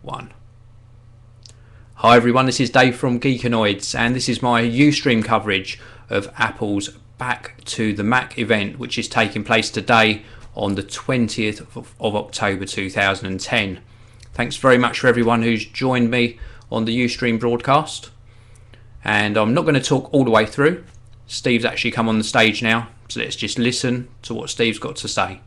1. Hi everyone, this is Dave from Geekanoids, and this is my UStream coverage of Apple's Back to the Mac event, which is taking place today on the 20th of October 2010. Thanks very much for everyone who's joined me on the UStream broadcast. And I'm not going to talk all the way through. Steve's actually come on the stage now, so let's just listen to what Steve's got to say.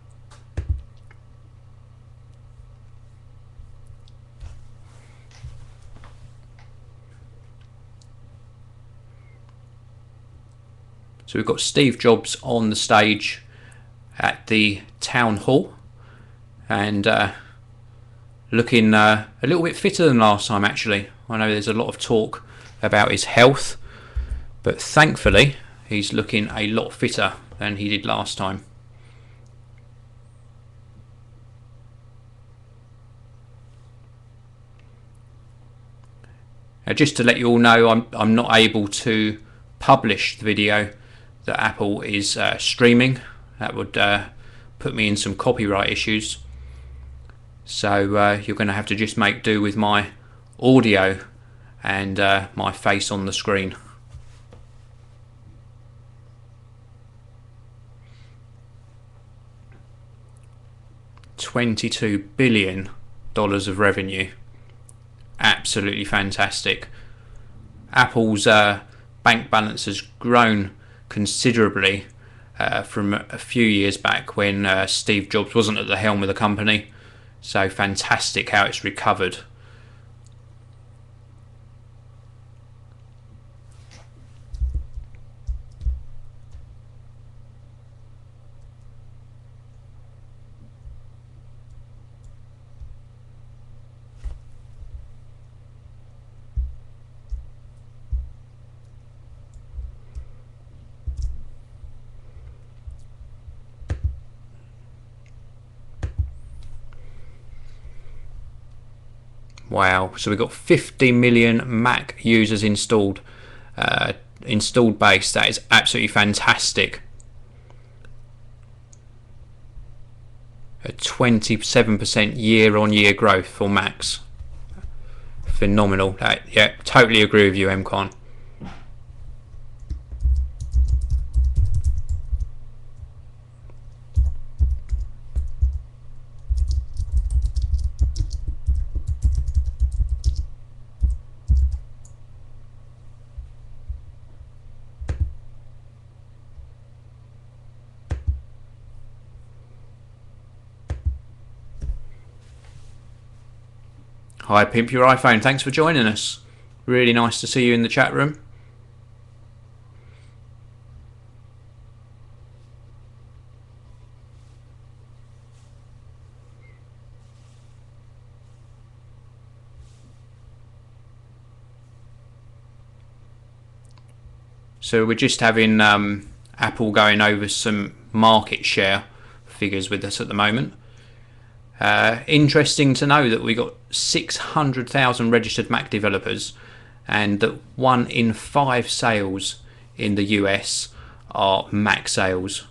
So we've got Steve Jobs on the stage at the town hall, and looking a little bit fitter than last time actually. I know there's a lot of talk about his health, but thankfully he's looking a lot fitter than he did last time. Now, just to let you all know, I'm not able to publish the video that Apple is streaming. That would put me in some copyright issues. So you're going to have to just make do with my audio and my face on the screen. $22 billion of revenue. Absolutely fantastic. Apple's bank balance has grown considerably from a few years back when Steve Jobs wasn't at the helm of the company. So fantastic how it's recovered. Wow, so we've got 50 million Mac users installed base. That is absolutely fantastic. A 27% year-on-year growth for Macs. Phenomenal. Yeah, totally agree with you, MCon. Hi, Pimp Your iPhone. Thanks for joining us. Really nice to see you in the chat room. So we're just having Apple going over some market share figures with us at the moment. Interesting to know that we got 600,000 registered Mac developers, and that 1 in 5 sales in the US are Mac sales.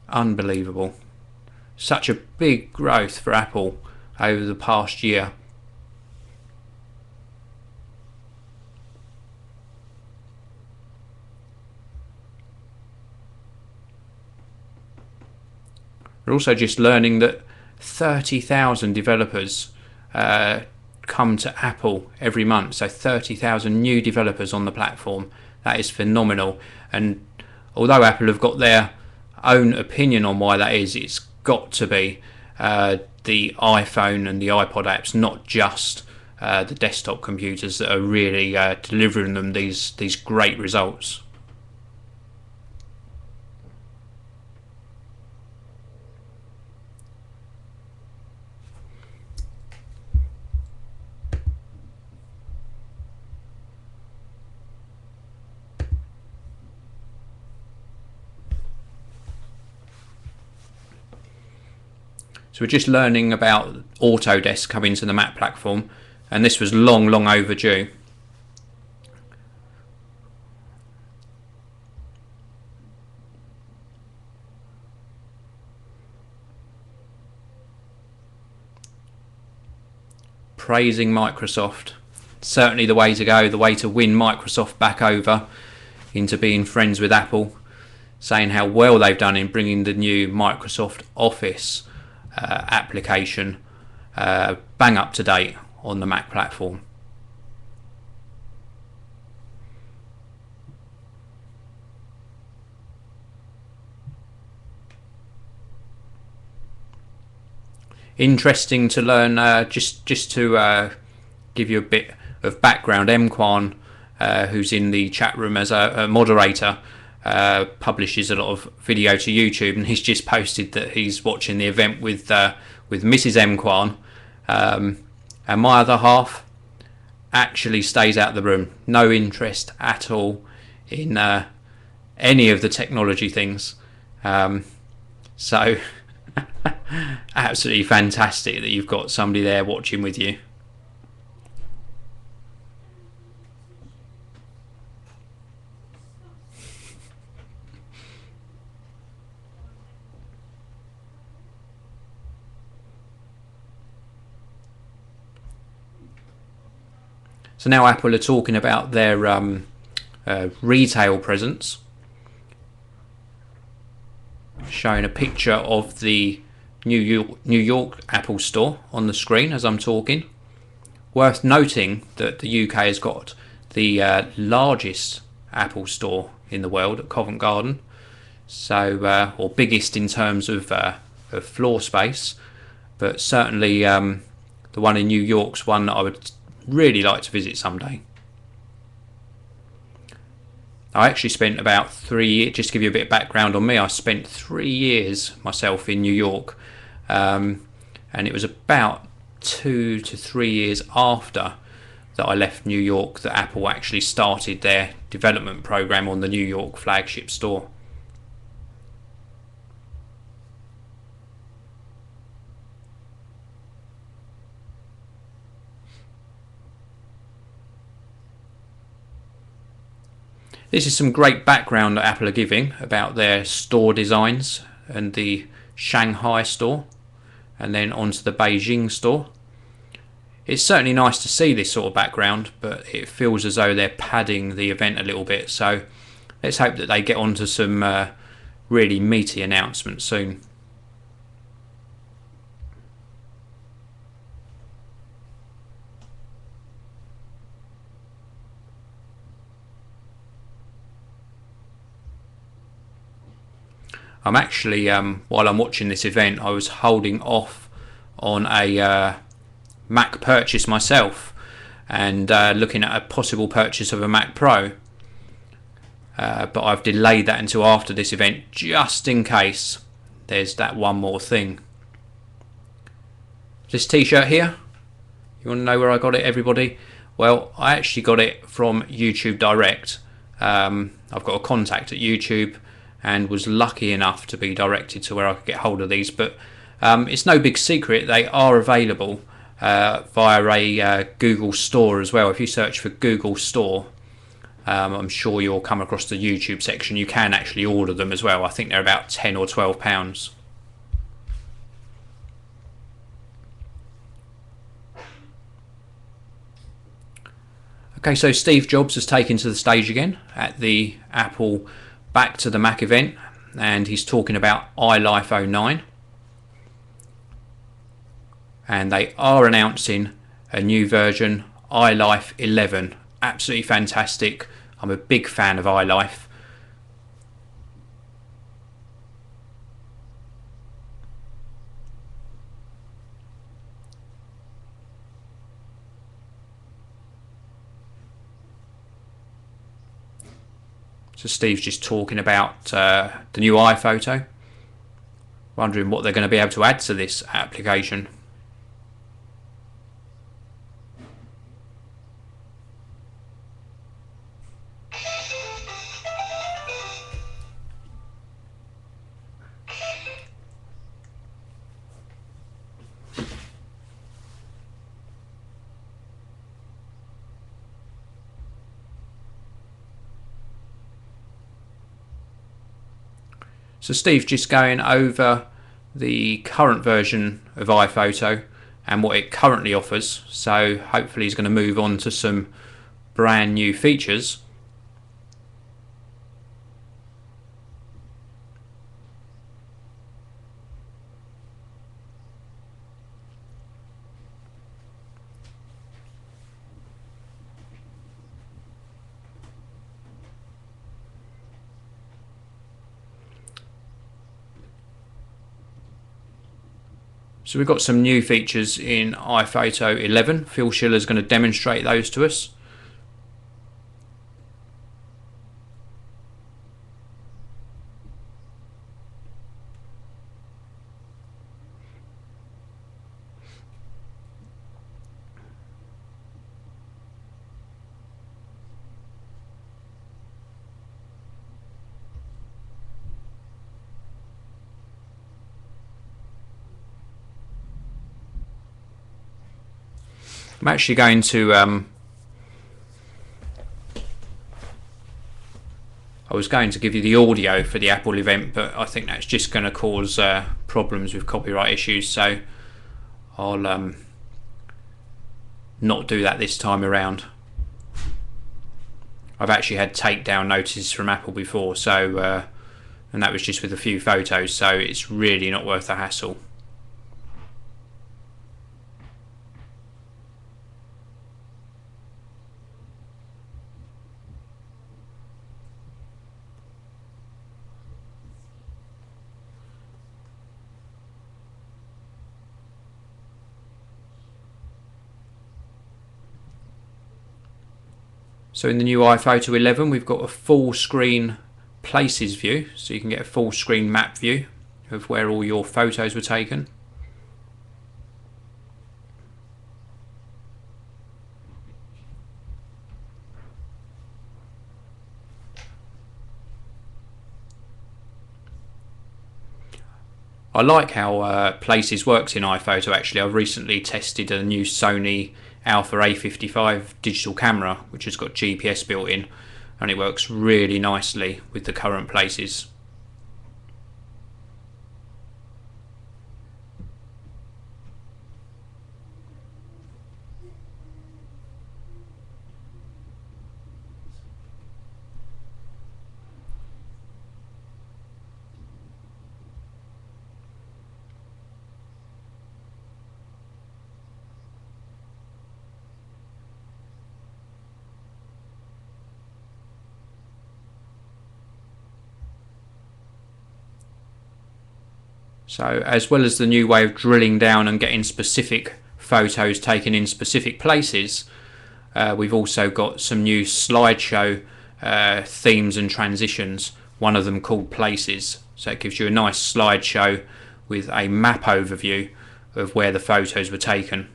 Unbelievable. Such a big growth for Apple over the past year. We're also just learning that 30,000 developers come to Apple every month. So 30,000 new developers on the platform. That is phenomenal. And although Apple have got their own opinion on why that is, it's got to be the iPhone and the iPod apps, not just the desktop computers, that are really delivering them these great results. So we're just learning about Autodesk coming to the Mac platform, and this was long overdue. praising Microsoft. Certainly the way to go, the way to win Microsoft back over into being friends with Apple, saying how well they've done in bringing the new Microsoft Office application bang up to date on the Mac platform. Interesting to learn, just to give you a bit of background, Mquan, who's in the chat room as a moderator, publishes a lot of video to YouTube, and he's just posted that he's watching the event with Mrs. Mquan, and my other half actually stays out of the room. No interest at all in any of the technology things. So absolutely fantastic that you've got somebody there watching with you. So now Apple are talking about their retail presence, showing a picture of the New York Apple Store on the screen as I'm talking. Worth noting that the UK has got the largest Apple Store in the world at Covent Garden, so or biggest in terms of floor space, but certainly the one in New York's one that I would really like to visit someday. I actually spent about 3 years, just to give you a bit of background on me, I spent 3 years myself in New York, and it was about 2 to 3 years after that I left New York that Apple actually started their development program on the New York flagship store. This is some great background that Apple are giving about their store designs and the Shanghai store and then onto the Beijing store. It's certainly nice to see this sort of background, but it feels as though they're padding the event a little bit, so let's hope that they get onto some really meaty announcements soon. I'm actually, while I'm watching this event, I was holding off on a Mac purchase myself and looking at a possible purchase of a Mac Pro, but I've delayed that until after this event just in case there's that one more thing. This t-shirt here, you want to know where I got it, everybody? Well, I actually got it from YouTube Direct. I've got a contact at YouTube and was lucky enough to be directed to where I could get hold of these, but it's no big secret they are available via a Google Store as well. If you search for Google Store, I'm sure you'll come across the YouTube section. You can actually order them as well. I think they're about £10 or £12. Okay, so Steve Jobs has taken to the stage again at the Apple Back to the Mac event, and he's talking about iLife 09, and they are announcing a new version, iLife 11. Absolutely fantastic. I'm a big fan of iLife. So Steve's just talking about the new iPhoto, wondering what they're going to be able to add to this application. So Steve's just going over the current version of iPhoto and what it currently offers. So hopefully he's going to move on to some brand new features. So we've got some new features in iPhoto 11. Phil Schiller's going to demonstrate those to us. I'm actually going to I was going to give you the audio for the Apple event, but I think that's just going to cause problems with copyright issues, so I'll not do that this time around. I've actually had takedown notices from Apple before, so and that was just with a few photos, so it's really not worth the hassle. So in the new iPhoto 11 we've got a full screen places view, so you can get a full screen map view of where all your photos were taken. I like how Places works in iPhoto actually. I've recently tested a new Sony Alpha A55 digital camera which has got GPS built in, and it works really nicely with the current Places. So as well as the new way of drilling down and getting specific photos taken in specific places, we've also got some new slideshow themes and transitions, one of them called Places. So it gives you a nice slideshow with a map overview of where the photos were taken.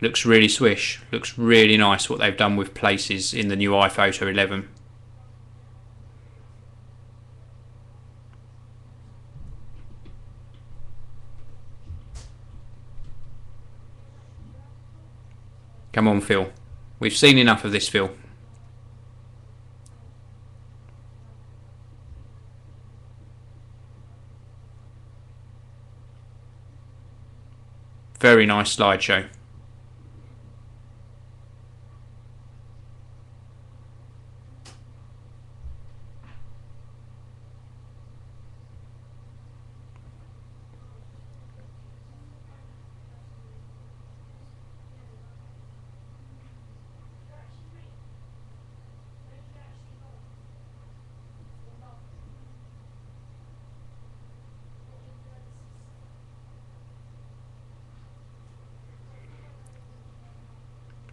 Looks really swish, looks really nice what they've done with Places in the new iPhoto 11. Come on, Phil. We've seen enough of this, Phil. Very nice slideshow.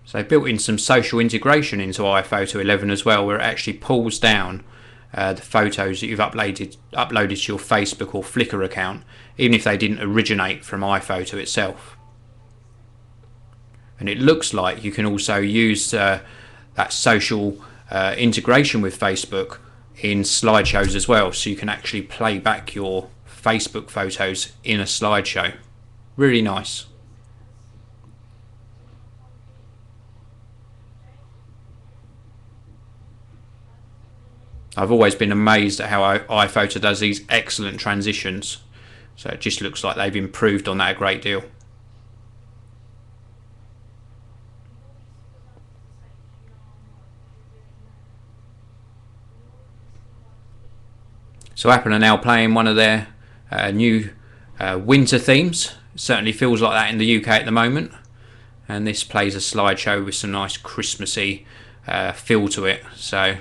So they built in some social integration into iPhoto 11 as well, where it actually pulls down the photos that you've uploaded to your Facebook or Flickr account, even if they didn't originate from iPhoto itself. And it looks like you can also use that social integration with Facebook in slideshows as well, so you can actually play back your Facebook photos in a slideshow. Really nice. I've always been amazed at how iPhoto does these excellent transitions. So it just looks like they've improved on that a great deal. So Apple are now playing one of their new winter themes. It certainly feels like that in the UK at the moment. And this plays a slideshow with some nice Christmassy feel to it. So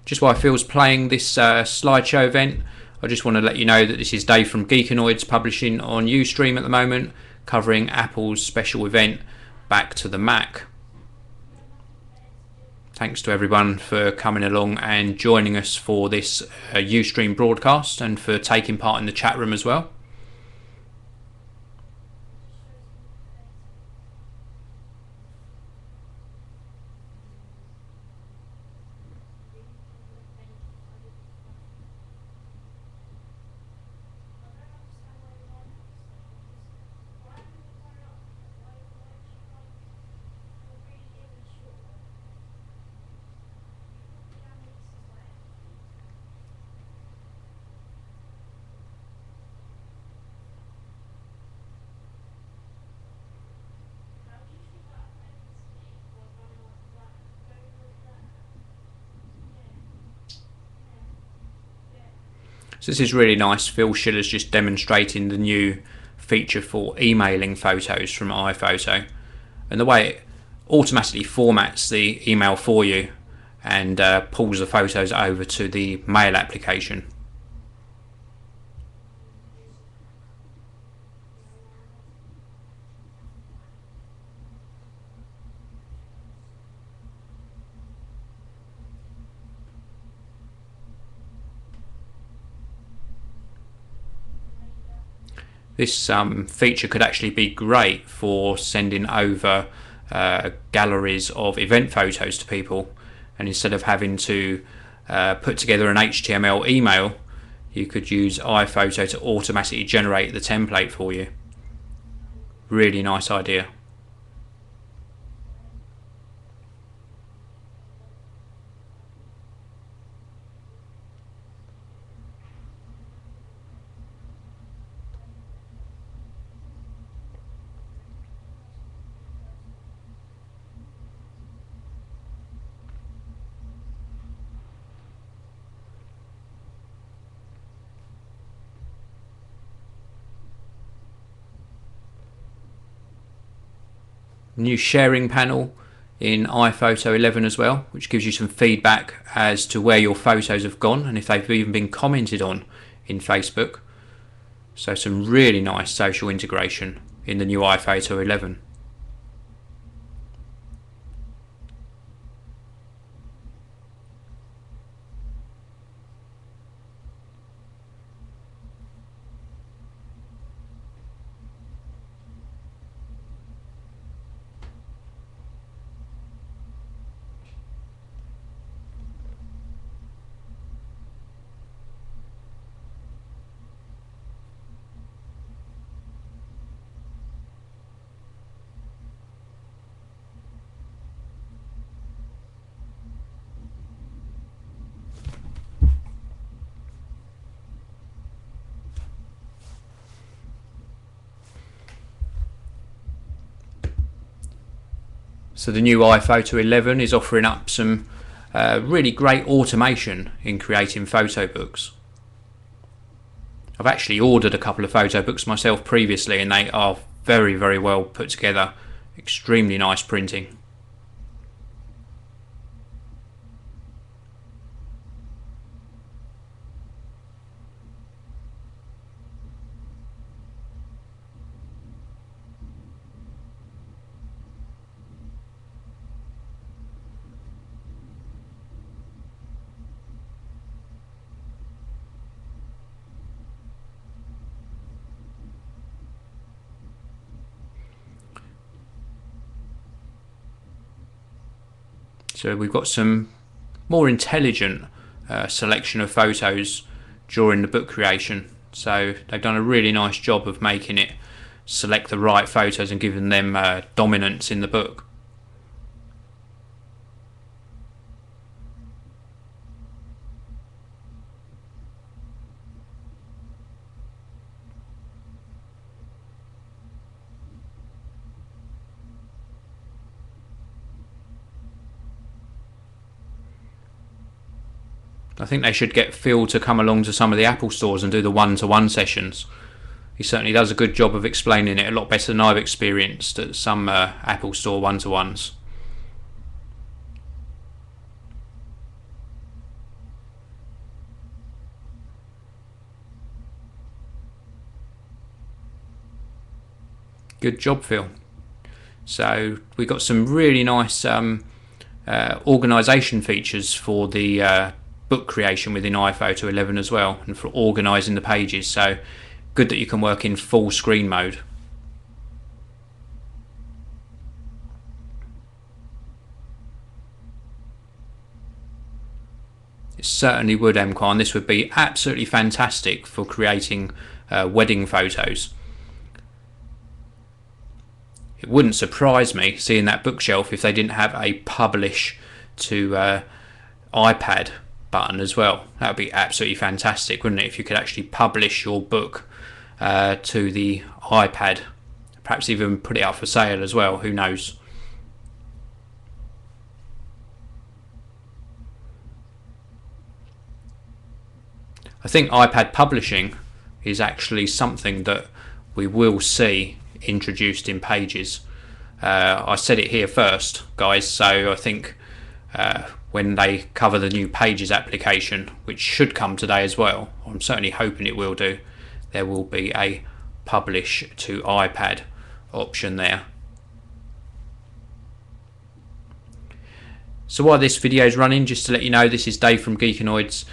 just while Phil's playing this slideshow event, I just want to let you know that this is Dave from Geekanoids, publishing on UStream at the moment, covering Apple's special event, Back to the Mac. Thanks to everyone for coming along and joining us for this UStream broadcast, and for taking part in the chat room as well. So this is really nice. Phil Schiller's just demonstrating the new feature for emailing photos from iPhoto, and the way it automatically formats the email for you and pulls the photos over to the mail application. This feature could actually be great for sending over galleries of event photos to people, and instead of having to put together an HTML email, you could use iPhoto to automatically generate the template for you. Really nice idea. New sharing panel in iPhoto 11 as well, which gives you some feedback as to where your photos have gone and if they've even been commented on in Facebook. So some really nice social integration in the new iPhoto 11. So the new iPhoto 11 is offering up some really great automation in creating photo books. I've actually ordered a couple of photo books myself previously, and they are very, very well put together. Extremely nice printing. So we've got some more intelligent selection of photos during the book creation. So they've done a really nice job of making it select the right photos and giving them dominance in the book. I think they should get Phil to come along to some of the Apple stores and do the one-to-one sessions. He certainly does a good job of explaining it, a lot better than I've experienced at some Apple store one-to-ones. Good job, Phil. So we got some really nice organisation features for the book creation within iPhoto 11 as well, and for organising the pages. So good that you can work in full screen mode. It certainly would, MQuan. This would be absolutely fantastic for creating wedding photos. It wouldn't surprise me seeing that bookshelf if they didn't have a publish to iPad button as well. That would be absolutely fantastic, wouldn't it, if you could actually publish your book to the iPad, perhaps even put it up for sale as well, who knows. I think iPad publishing is actually something that we will see introduced in Pages. I said it here first, guys, so I think when they cover the new Pages application, which should come today as well, I'm certainly hoping it will do, there will be a publish to iPad option there. So while this video is running, just to let you know, this is Dave from Geekanoids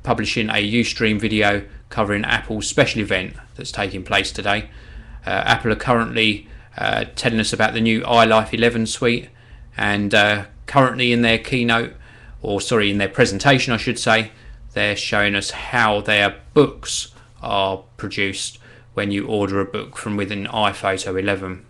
publishing a UStream video covering Apple's special event that's taking place today. Apple are currently telling us about the new iLife 11 suite, and currently in their keynote, in their presentation I should say, they're showing us how their books are produced when you order a book from within iPhoto 11.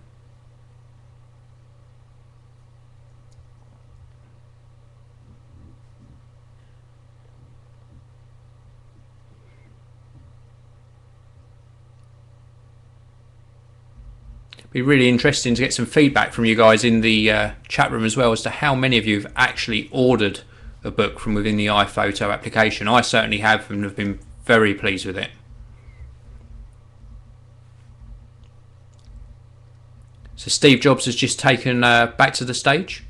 Be really interesting to get some feedback from you guys in the chat room as well as to how many of you have actually ordered a book from within the iPhoto application. I certainly have, and have been very pleased with it. So Steve Jobs has just taken back to the stage,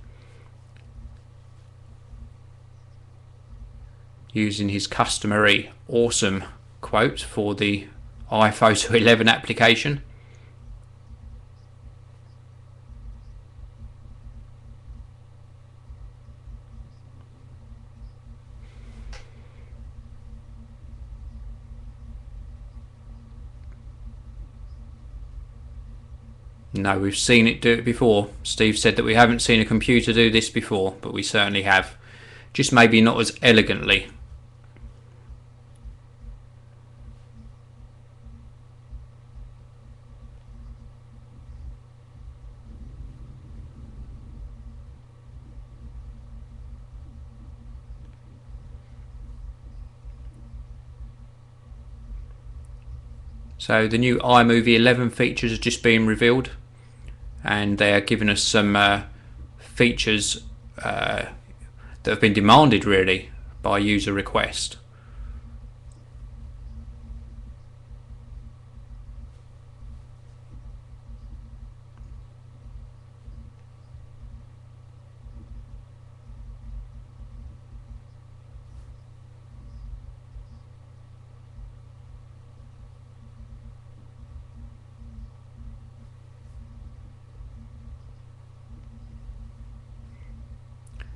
using his customary awesome quote for the iPhoto 11 application. No, we've seen it do it before. Steve said that we haven't seen a computer do this before, but we certainly have. Just maybe not as elegantly. So the new iMovie 11 features have just been revealed, and they are giving us some features that have been demanded really by user request.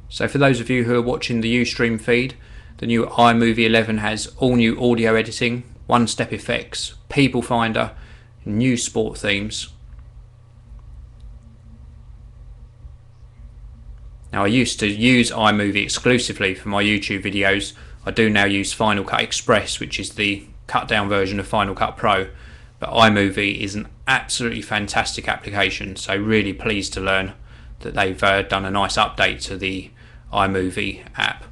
So for those of you who are watching the UStream feed, the new iMovie 11 has all new audio editing, one-step effects, people finder, new sport themes. Now I used to use iMovie exclusively for my YouTube videos. I do now use Final Cut Express, which is the cut down version of Final Cut Pro, But iMovie is an absolutely fantastic application, so really pleased to learn that they've done a nice update to the iMovie app.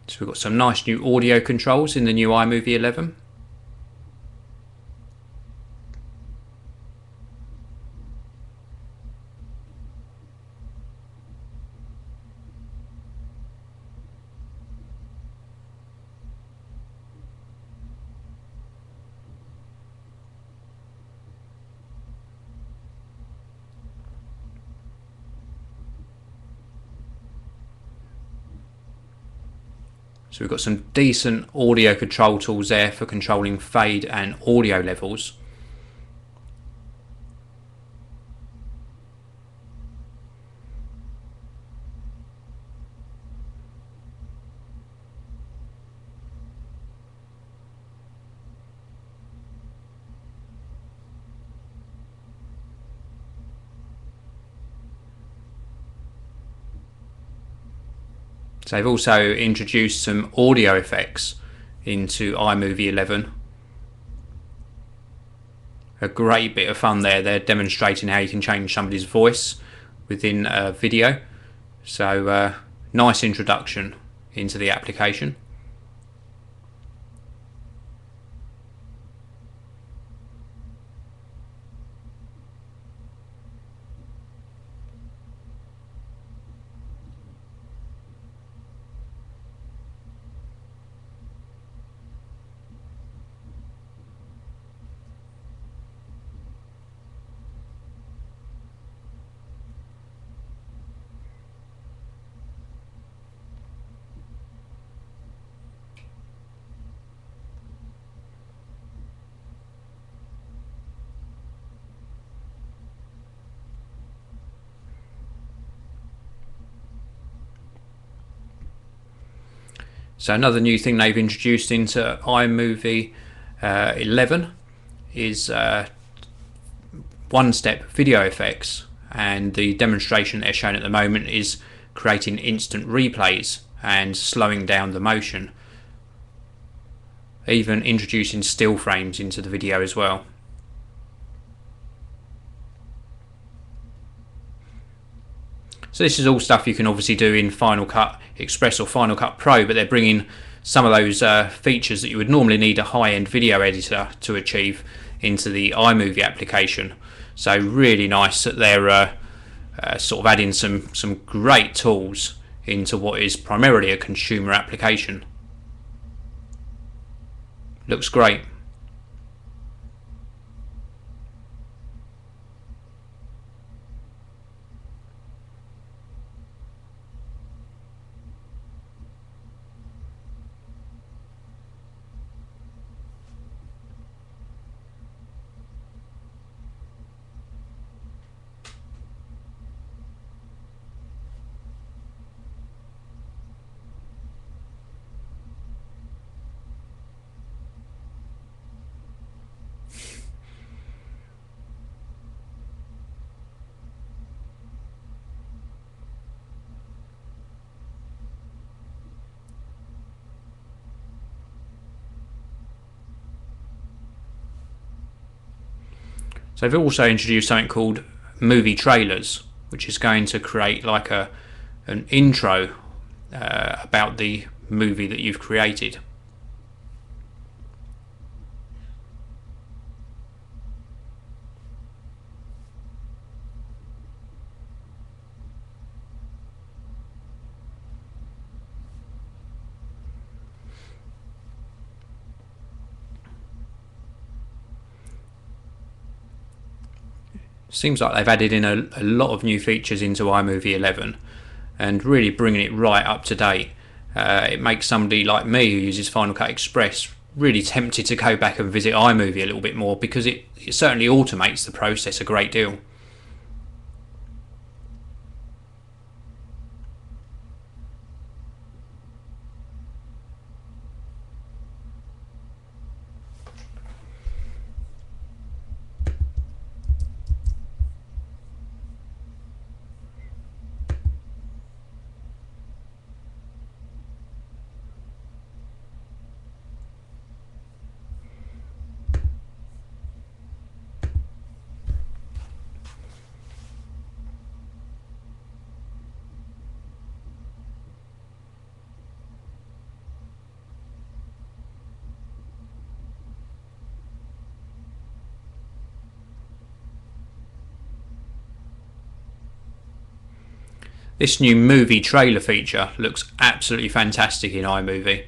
So we've got some nice new audio controls in the new iMovie 11. So we've got some decent audio control tools there for controlling fade and audio levels. So they've also introduced some audio effects into iMovie 11. A great bit of fun there. They're demonstrating how you can change somebody's voice within a video. So nice introduction into the application. So another new thing they've introduced into iMovie 11 is one-step video effects, and the demonstration they're showing at the moment is creating instant replays and slowing down the motion, even introducing still frames into the video as well. So this is all stuff you can obviously do in Final Cut Express or Final Cut Pro, but they're bringing some of those features that you would normally need a high-end video editor to achieve into the iMovie application. So really nice that they're sort of adding some great tools into what is primarily a consumer application. Looks great. So they've also introduced something called movie trailers, which is going to create like an intro about the movie that you've created. Seems like they've added in a lot of new features into iMovie 11 and really bringing it right up to date. It makes somebody like me who uses Final Cut Express really tempted to go back and visit iMovie a little bit more, because it certainly automates the process a great deal. This new movie trailer feature looks absolutely fantastic in iMovie.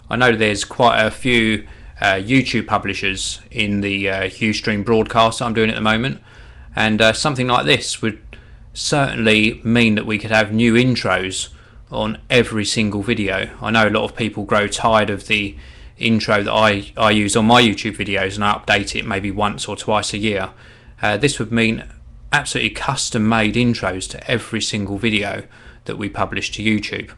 I know there's quite a few YouTube publishers in the UStream broadcast I'm doing at the moment, and something like this would certainly mean that we could have new intros on every single video. I know a lot of people grow tired of the intro that I use on my YouTube videos, and I update it maybe once or twice a year. This would mean absolutely custom made intros to every single video that we publish to YouTube.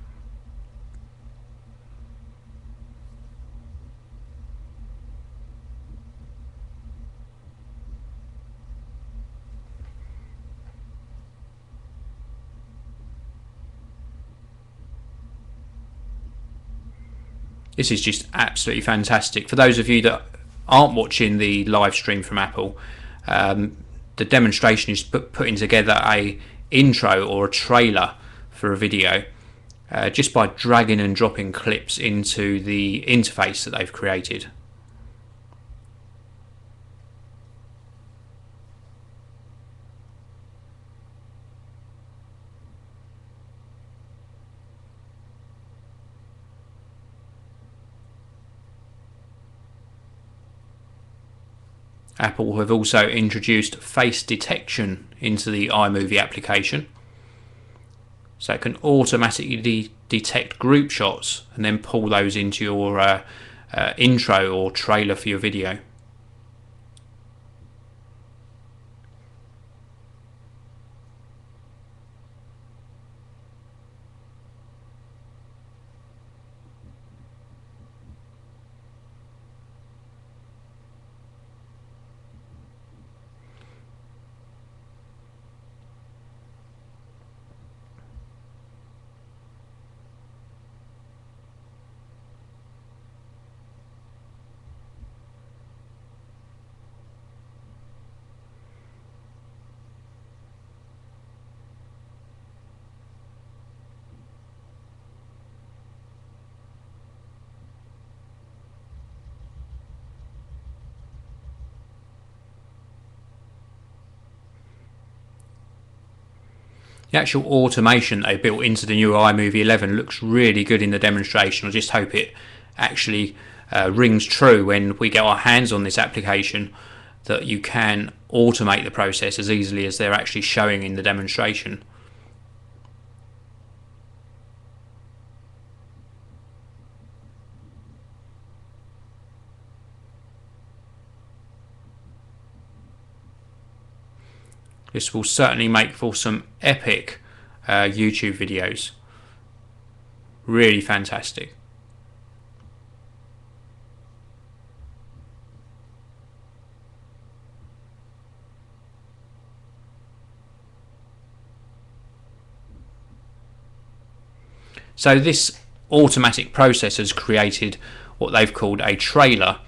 This is just absolutely fantastic. For those of you that aren't watching the live stream from Apple, the demonstration is putting together a intro or a trailer for a video just by dragging and dropping clips into the interface that they've created. Apple have also introduced face detection into the iMovie application, so it can automatically detect group shots and then pull those into your intro or trailer for your video. The actual automation they built into the new iMovie 11 looks really good in the demonstration. I just hope it actually rings true when we get our hands on this application, that you can automate the process as easily as they're actually showing in the demonstration. This will certainly make for some epic YouTube videos. Really fantastic. So this automatic process has created what they've called a trailer.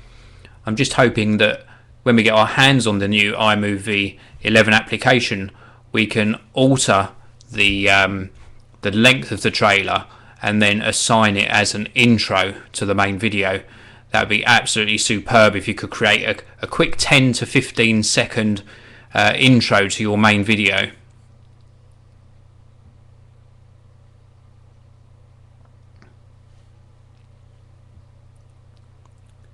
I'm just hoping that when we get our hands on the new iMovie 11 application, we can alter the length of the trailer and then assign it as an intro to the main video. That would be absolutely superb if you could create a quick 10 to 15 second intro to your main video.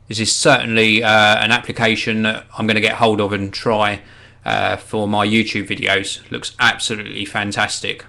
This is certainly an application that I'm going to get hold of and try for my YouTube videos. Looks absolutely fantastic.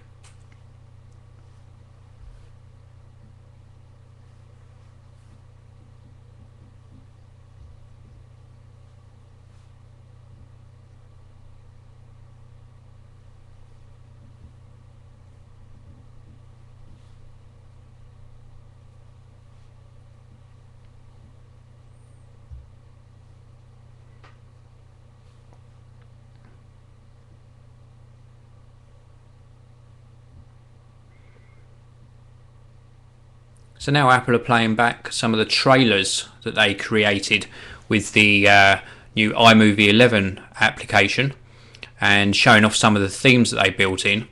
So now Apple are playing back some of the trailers that they created with the new iMovie 11 application and showing off some of the themes that they built in.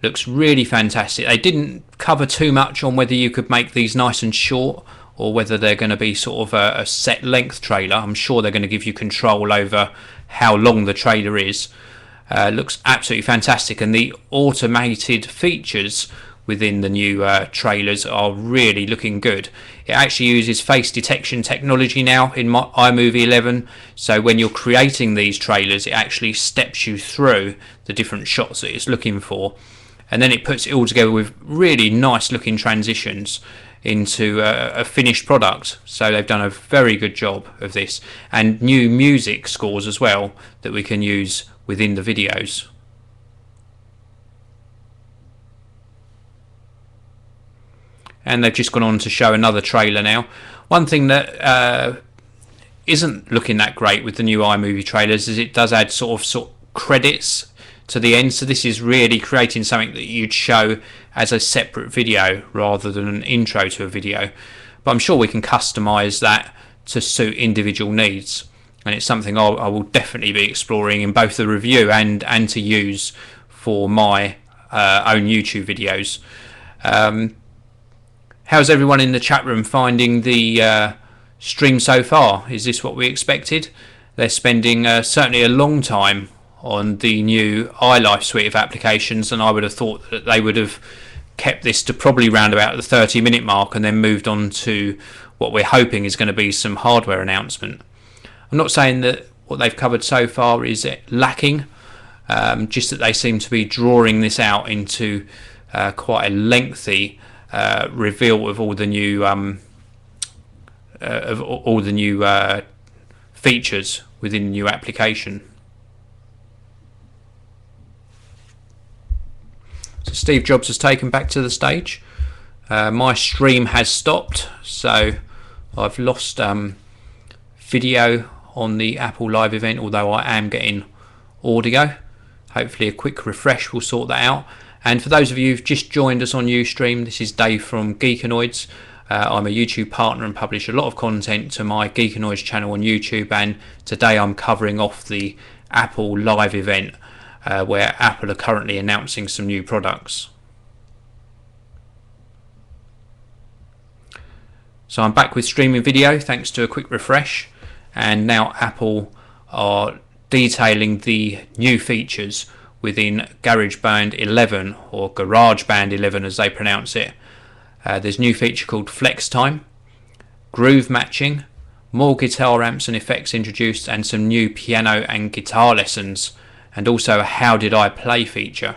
Looks really fantastic. They didn't cover too much on whether you could make these nice and short or whether they're going to be sort of a set length trailer. I'm sure they're going to give you control over how long the trailer is. Looks absolutely fantastic, and the automated features within the new trailers are really looking good. It actually uses face detection technology now in iMovie 11, so when you're creating these trailers, it actually steps you through the different shots that it's looking for, and then it puts it all together with really nice looking transitions into a finished product. So they've done a very good job of this, and new music scores as well that we can use within the videos. And they've just gone on to show another trailer now. One thing that isn't looking that great with the new iMovie trailers is it does add sort of credits to the end. So this is really creating something that you'd show as a separate video rather than an intro to a video. But I'm sure we can customize that to suit individual needs. And it's something I will definitely be exploring in both the review and to use for my own YouTube videos. How's everyone in the chat room finding the stream so far? Is this what we expected? They're spending certainly a long time on the new iLife suite of applications, and I would have thought that they would have kept this to probably round about the 30-minute mark and then moved on to what we're hoping is going to be some hardware announcement. I'm not saying that what they've covered so far is lacking, just that they seem to be drawing this out into quite a lengthy reveal of all the new features within the new application. So Steve Jobs has taken back to the stage. My stream has stopped, so I've lost video on the Apple Live event, although I am getting audio. Hopefully a quick refresh will sort that out. And for those of you who've just joined us on UStream, this is Dave from Geekanoids. I'm a YouTube partner and publish a lot of content to my Geekanoids channel on YouTube, and today I'm covering off the Apple Live event where Apple are currently announcing some new products. So I'm back with streaming video thanks to a quick refresh, and now Apple are detailing the new features within GarageBand 11, or GarageBand 11 as they pronounce it. There's a new feature called Flex Time, groove matching, more guitar amps and effects introduced, and some new piano and guitar lessons, and also a How Did I Play feature.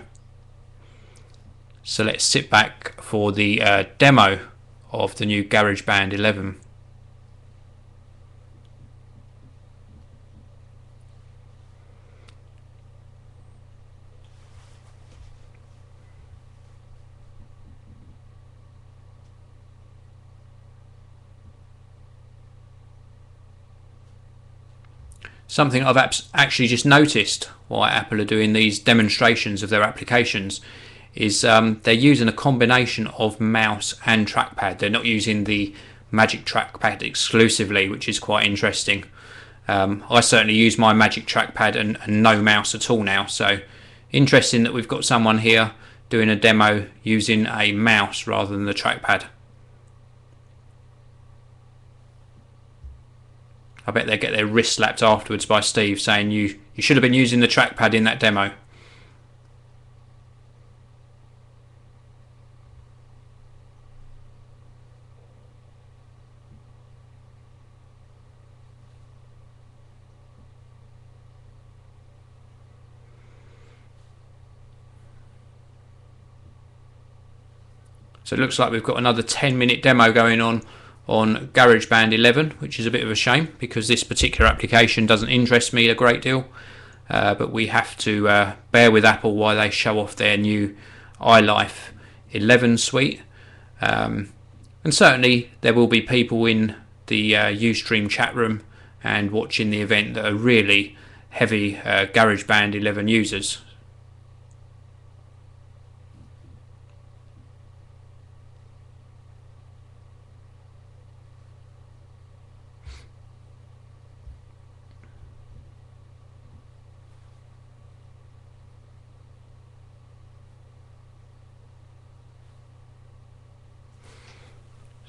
So let's sit back for the demo of the new GarageBand 11. Something I've actually just noticed why Apple are doing these demonstrations of their applications is they're using a combination of mouse and trackpad. They're not using the Magic Trackpad exclusively, which is quite interesting. I certainly use my Magic Trackpad and no mouse at all now, so interesting that we've got someone here doing a demo using a mouse rather than the trackpad. I bet they get their wrist slapped afterwards by Steve saying you should have been using the trackpad in that demo. So it looks like we've got another 10-minute demo going on GarageBand 11, which is a bit of a shame because this particular application doesn't interest me a great deal. But we have to bear with Apple while they show off their new iLife 11 suite. And certainly there will be people in the UStream chat room and watching the event that are really heavy GarageBand 11 users.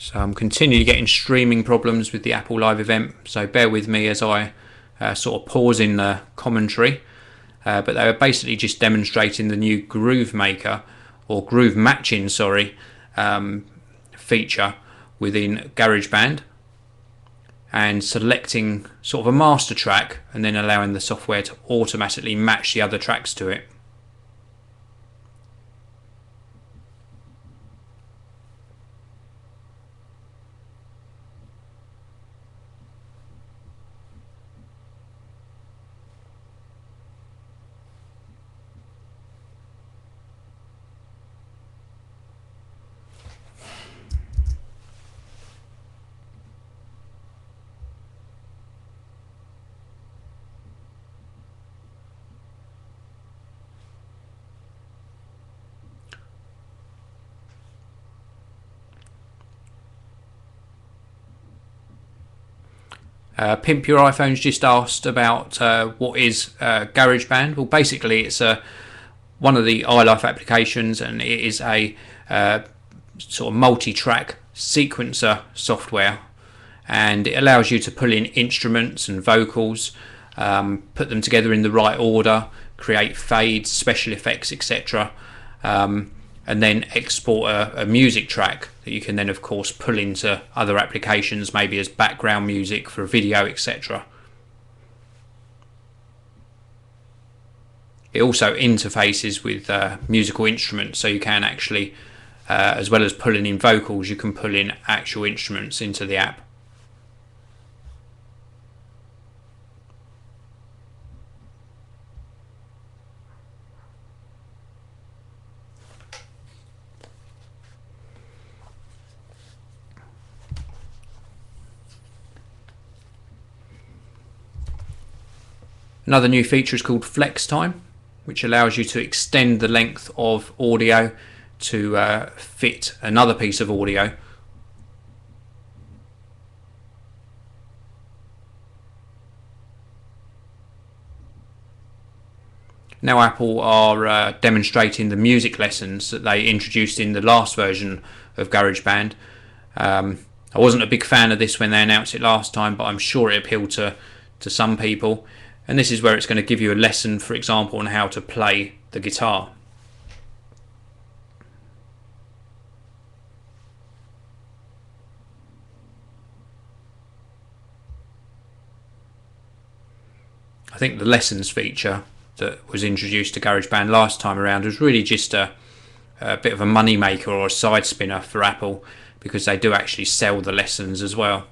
So I'm continually getting streaming problems with the Apple Live event, so bear with me as I sort of pause in the commentary. But they were basically just demonstrating the new Groove Maker, or Groove Matching, feature within GarageBand, and selecting sort of a master track and then allowing the software to automatically match the other tracks to it. Pimp Your iPhone's just asked about what is GarageBand. Well, basically it's one of the iLife applications, and it is a sort of multi-track sequencer software, and it allows you to pull in instruments and vocals, put them together in the right order, create fades, special effects, etc. And then export a music track that you can then of course pull into other applications, maybe as background music for a video, etc. It also interfaces with musical instruments, so you can actually, as well as pulling in vocals, you can pull in actual instruments into the app. Another new feature is called Flex Time, which allows you to extend the length of audio to fit another piece of audio. Now Apple are demonstrating the music lessons that they introduced in the last version of GarageBand. I wasn't a big fan of this when they announced it last time, but I'm sure it appealed to some people. And this is where it's going to give you a lesson, for example, on how to play the guitar. I think the lessons feature that was introduced to GarageBand last time around was really just a bit of a money maker or a side spinner for Apple, because they do actually sell the lessons as well.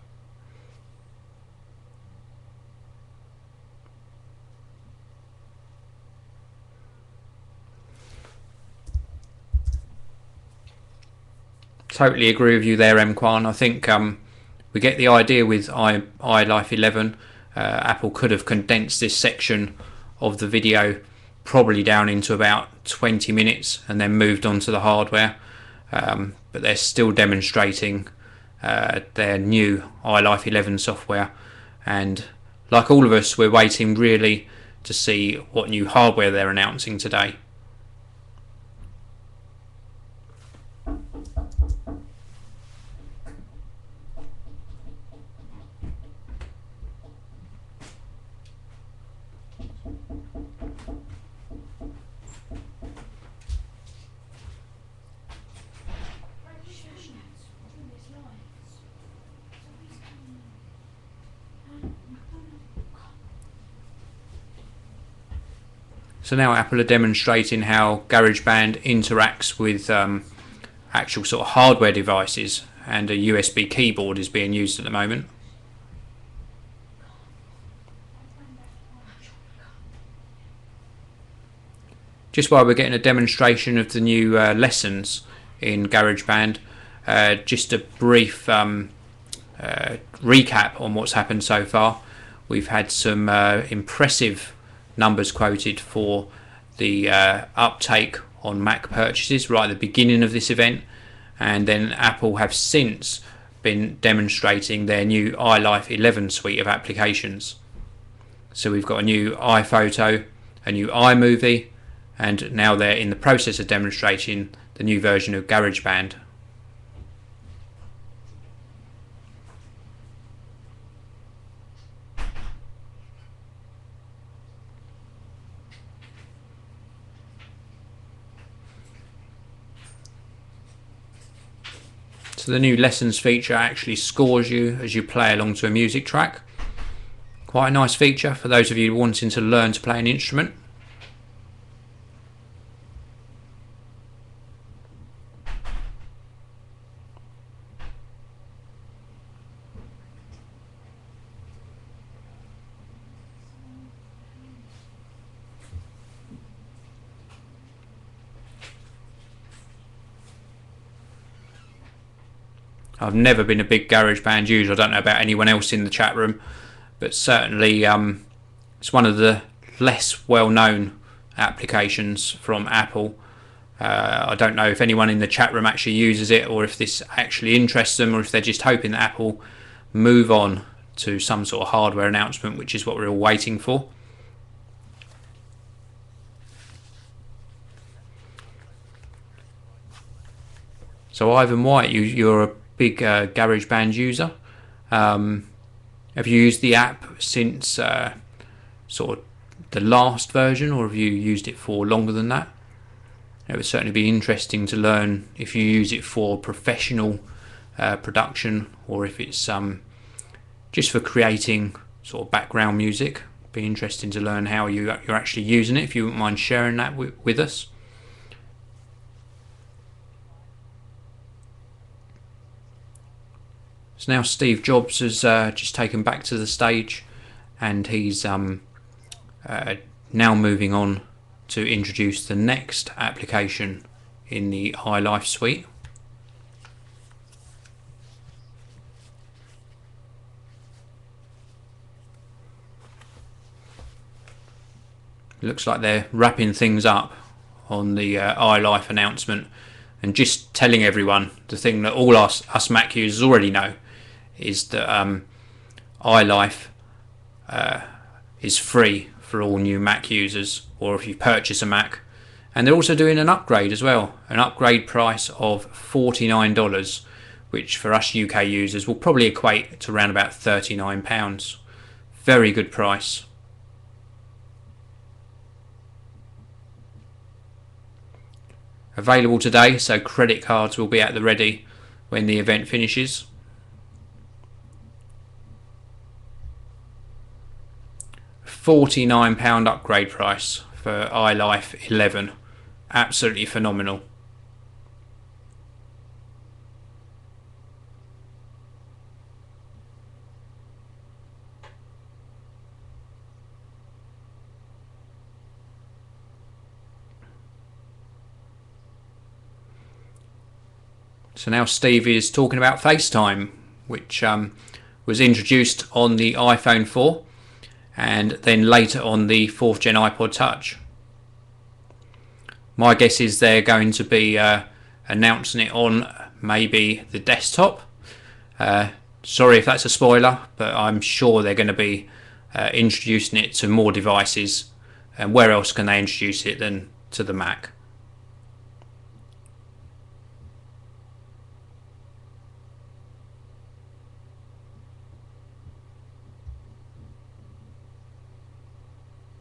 Totally agree with you there, M-Quan. I think we get the idea with iLife 11. Apple could have condensed this section of the video probably down into about 20 minutes and then moved on to the hardware. But they're still demonstrating their new iLife 11 software. And like all of us, we're waiting really to see what new hardware they're announcing today. So now Apple are demonstrating how GarageBand interacts with actual sort of hardware devices, and a USB keyboard is being used at the moment. Just while we're getting a demonstration of the new lessons in GarageBand, just a brief recap on what's happened so far. We've had some impressive numbers quoted for the uptake on Mac purchases right at the beginning of this event, and then Apple have since been demonstrating their new iLife 11 suite of applications. So we've got a new iPhoto, a new iMovie, and now they're in the process of demonstrating the new version of GarageBand. So the new lessons feature actually scores you as you play along to a music track. Quite a nice feature for those of you wanting to learn to play an instrument. I've never been a big GarageBand user. I don't know about anyone else in the chat room, but certainly it's one of the less well-known applications from Apple. I don't know if anyone in the chat room actually uses it, or if this actually interests them, or if they're just hoping that Apple move on to some sort of hardware announcement, which is what we're all waiting for. So Ivan White, you're a big GarageBand user. Have you used the app since sort of the last version, or have you used it for longer than that? It would certainly be interesting to learn if you use it for professional production, or if it's just for creating sort of background music. Be interesting to learn how you're actually using it, if you wouldn't mind sharing that with us. So now Steve Jobs has just taken back to the stage, and he's now moving on to introduce the next application in the iLife suite. Looks like they're wrapping things up on the iLife announcement, and just telling everyone the thing that all us Mac users already know is that iLife is free for all new Mac users, or if you purchase a Mac. And they're also doing an upgrade as well, an upgrade price of $49, which for us UK users will probably equate to around about £39. Very good price. Available today, so credit cards will be at the ready when the event finishes. £49 upgrade price for iLife 11. Absolutely phenomenal. So now Steve is talking about FaceTime, which was introduced on the iPhone 4 and then later on the 4th gen iPod Touch. My guess is they're going to be announcing it on maybe the desktop. Sorry if that's a spoiler, but I'm sure they're going to be introducing it to more devices. And where else can they introduce it than to the Mac?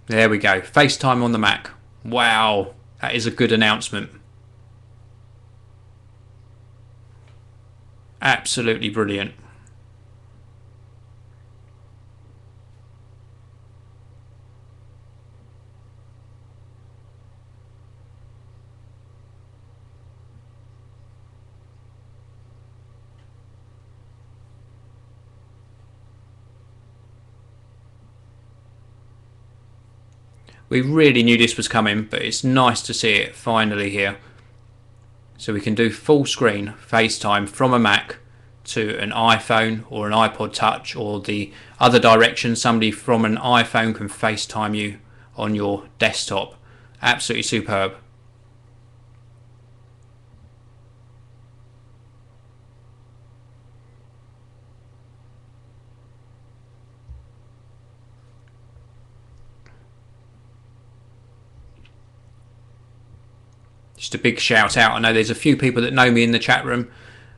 There we go. FaceTime on the Mac. Wow, that is a good announcement. Absolutely brilliant. We really knew this was coming, but it's nice to see it finally here. So we can do full screen FaceTime from a Mac to an iPhone or an iPod Touch, or the other direction, somebody from an iPhone can FaceTime you on your desktop. Absolutely superb. Just a big shout out. I know there's a few people that know me in the chat room.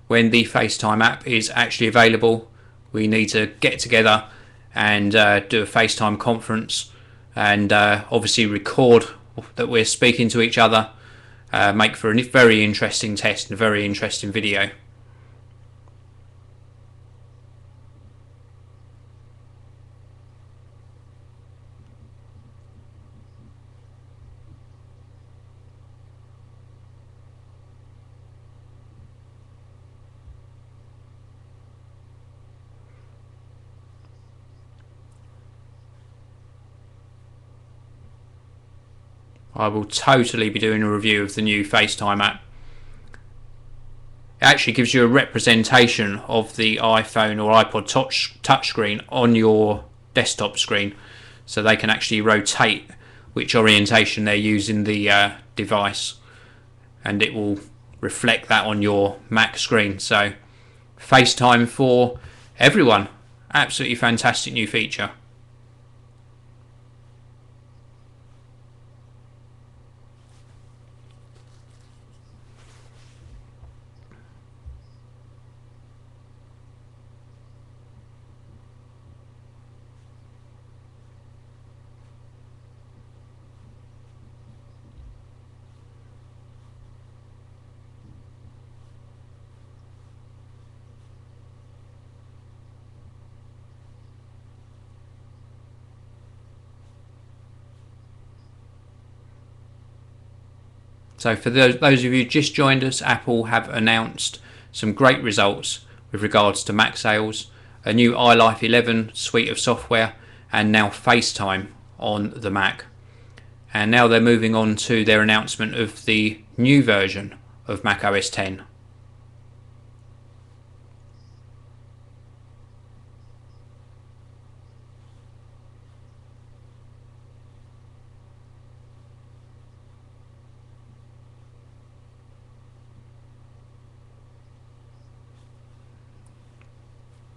When the FaceTime app is actually available, we need to get together and do a FaceTime conference, and obviously record that we're speaking to each other. Make for a very interesting test and a very interesting video. I will totally be doing a review of the new FaceTime app. It actually gives you a representation of the iPhone or iPod touchscreen on your desktop screen, so they can actually rotate which orientation they're using the device, and it will reflect that on your Mac screen. So FaceTime for everyone. Absolutely fantastic new feature. So for those of you who just joined us, Apple have announced some great results with regards to Mac sales, a new iLife 11 suite of software, and now FaceTime on the Mac. And now they're moving on to their announcement of the new version of Mac OS X.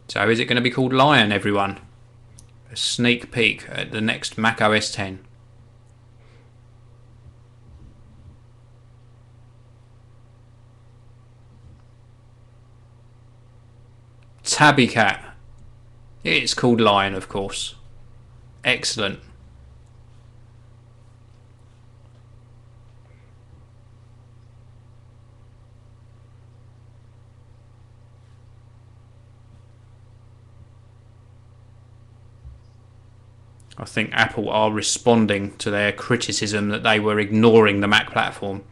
So is it going to be called Lion, everyone? A sneak peek at the next Mac OS X. Tabby Cat. It's called Lion, of course. Excellent. I think Apple are responding to their criticism that they were ignoring the Mac platform.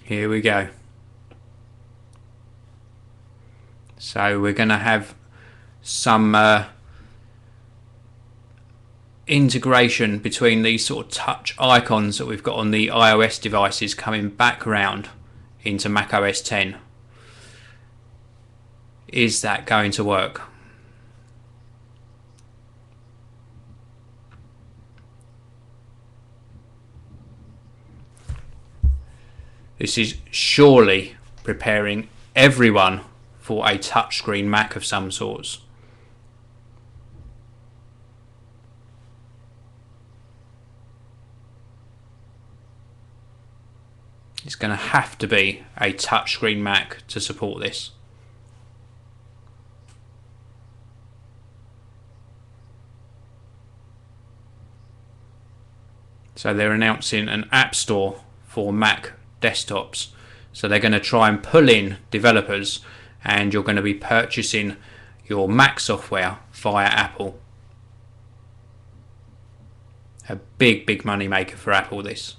Here we go. So we're going to have some integration between these sort of touch icons that we've got on the iOS devices coming back around into Mac OS X. Is that going to work? This is surely preparing everyone for a touchscreen Mac of some sorts. It's going to have to be a touchscreen Mac to support this. So they're announcing an app store for Mac desktops. So they're going to try and pull in developers and you're going to be purchasing your Mac software via Apple. A big money maker for Apple, this.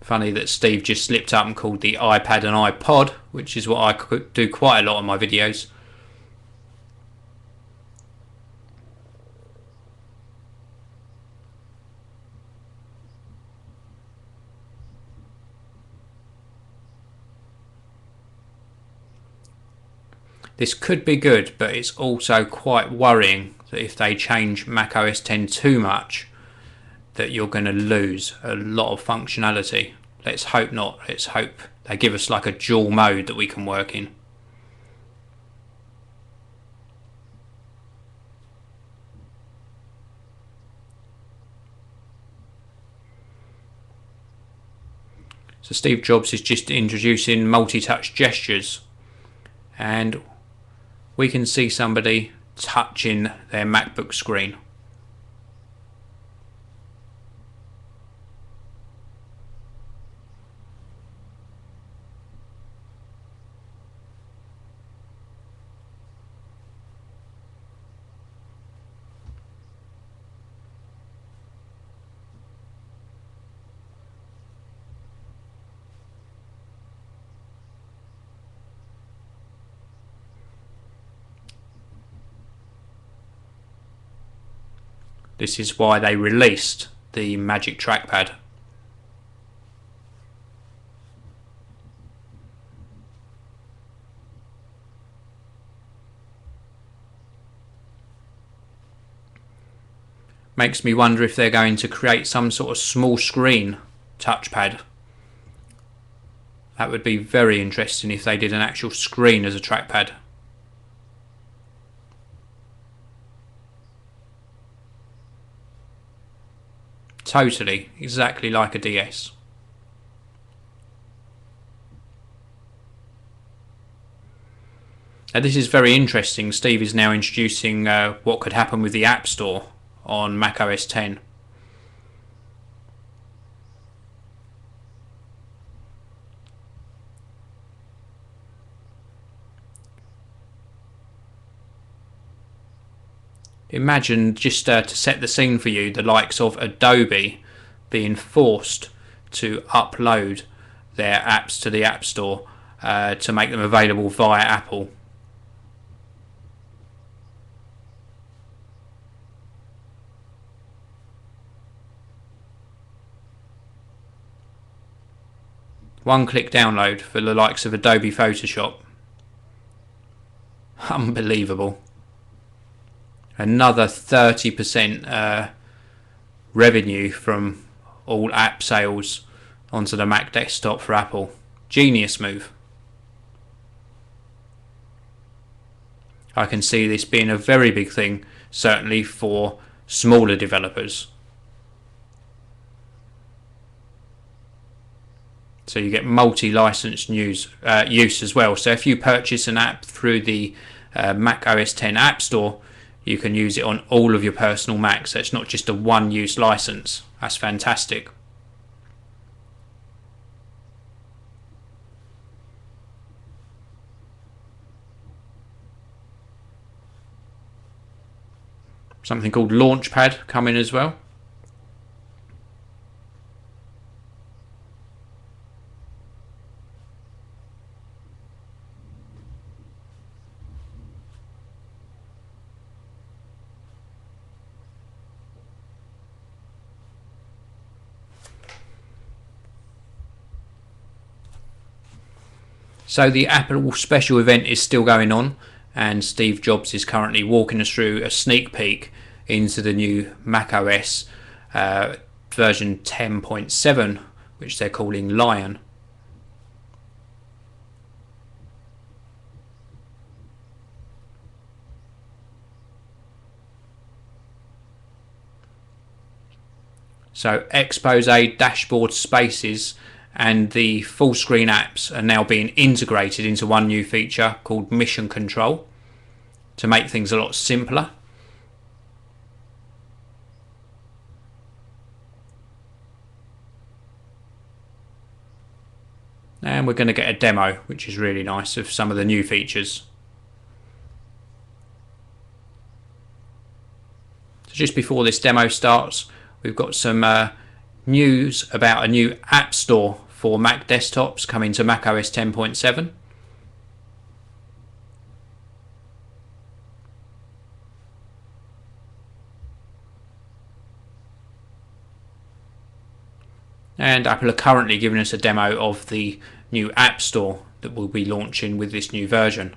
Funny that Steve just slipped up and called the iPad an iPod, which is what I do quite a lot on my videos. This could be good, but it's also quite worrying that if they change macOS 10 too much, that you're going to lose a lot of functionality. Let's hope not. Let's hope they give us like a dual mode that we can work in. So Steve Jobs is just introducing multi-touch gestures, and we can see somebody touching their MacBook screen. This is why they released the Magic Trackpad. Makes me wonder if they're going to create some sort of small screen touchpad. That would be very interesting if they did an actual screen as a trackpad. Totally, exactly like a DS. Now this is very interesting. Steve is now introducing what could happen with the App Store on macOS 10. Imagine, just to set the scene for you, the likes of Adobe being forced to upload their apps to the App Store to make them available via Apple. One-click download for the likes of Adobe Photoshop. Unbelievable. Another 30% revenue from all app sales onto the Mac desktop for Apple. Genius move. I can see this being a very big thing, certainly for smaller developers. So you get multi-license use as well. So if you purchase an app through the Mac OS X App Store, you can use it on all of your personal Macs. So it's not just a one-use license. That's fantastic. Something called Launchpad coming as well. So the Apple special event is still going on, and Steve Jobs is currently walking us through a sneak peek into the new macOS version 10.7, which they're calling Lion. So expose, dashboard, spaces and the full screen apps are now being integrated into one new feature called Mission Control to make things a lot simpler. And we're going to get a demo, which is really nice, of some of the new features. So just before this demo starts, we've got some news about a new app store for Mac desktops coming to macOS 10.7. And Apple are currently giving us a demo of the new App Store that we'll be launching with this new version.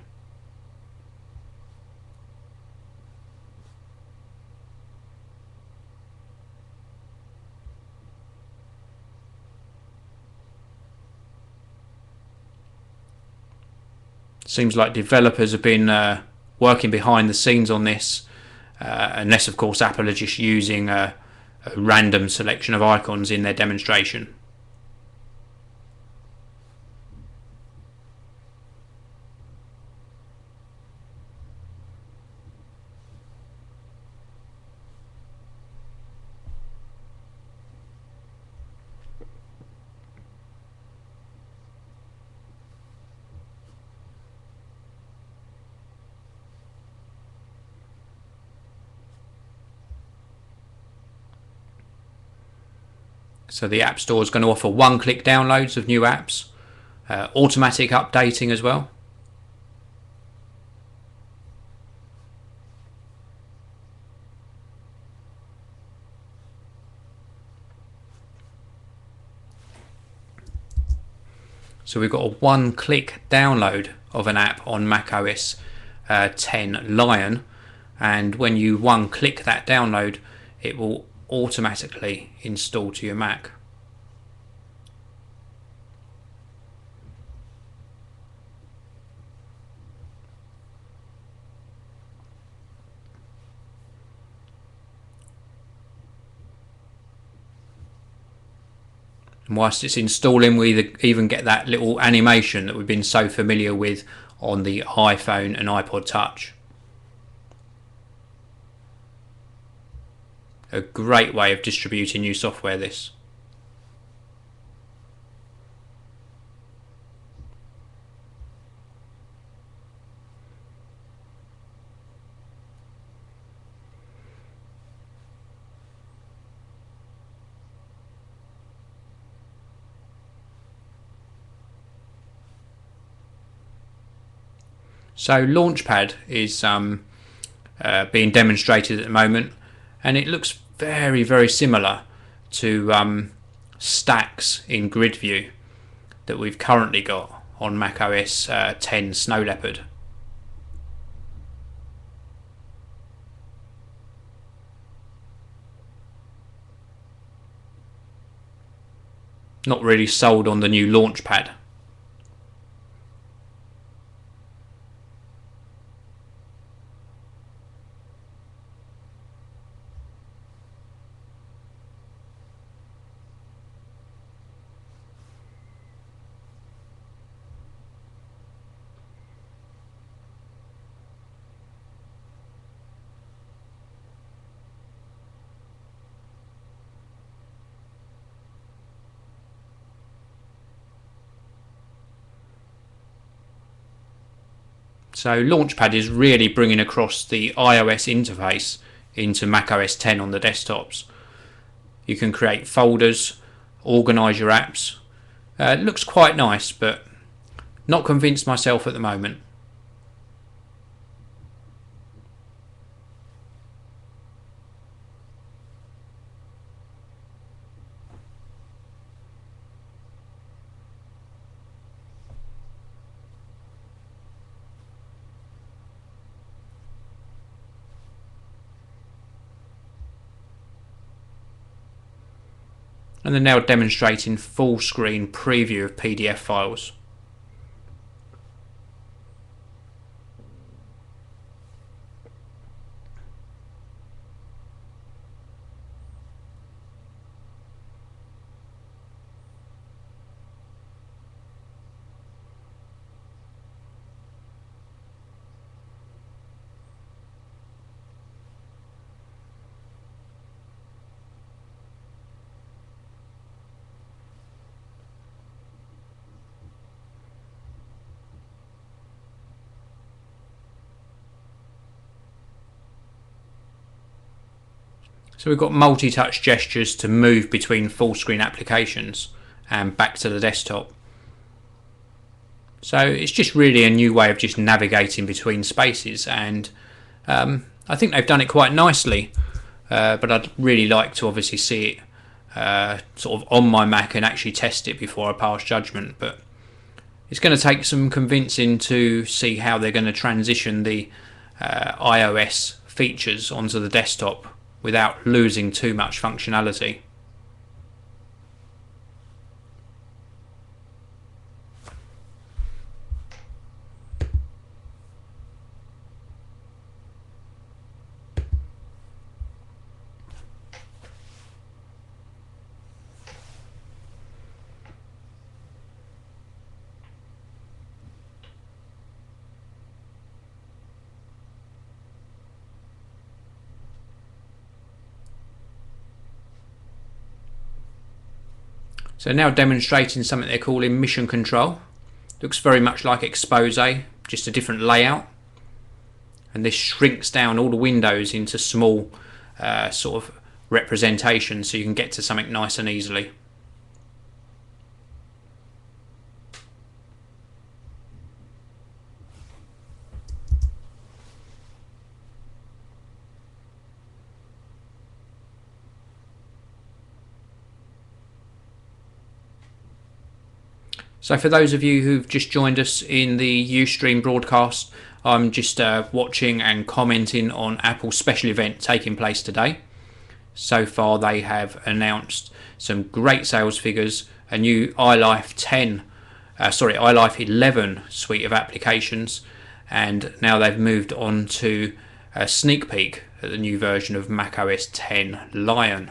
Seems like developers have been working behind the scenes on this, unless of course Apple are just using a random selection of icons in their demonstration. So the App Store is going to offer one-click downloads of new apps, automatic updating as well. So we've got a one-click download of an app on macOS 10 Lion, and when you one-click that download, it will automatically install to your Mac. And whilst it's installing, we even get that little animation that we've been so familiar with on the iPhone and iPod Touch. A great way of distributing new software, this. So Launchpad is being demonstrated at the moment, and it looks very, very similar to stacks in grid view that we've currently got on macOS 10 Snow Leopard. Not really sold on the new Launchpad. So Launchpad is really bringing across the iOS interface into macOS 10 on the desktops. You can create folders, organise your apps. It looks quite nice, but not convinced myself at the moment. And they're now demonstrating full screen preview of PDF files. So we've got multi-touch gestures to move between full screen applications and back to the desktop. So it's just really a new way of just navigating between spaces, and I think they've done it quite nicely, but I'd really like to obviously see it sort of on my Mac and actually test it before I pass judgment. But it's going to take some convincing to see how they're going to transition the iOS features onto the desktop without losing too much functionality. So now demonstrating something they're calling mission control. Looks very much like Expose, just a different layout. And this shrinks down all the windows into small sort of representations so you can get to something nice and easily. So for those of you who've just joined us in the UStream broadcast, I'm just watching and commenting on Apple's special event taking place today. So far they have announced some great sales figures, a new iLife 11 suite of applications, and now they've moved on to a sneak peek at the new version of macOS 10 Lion.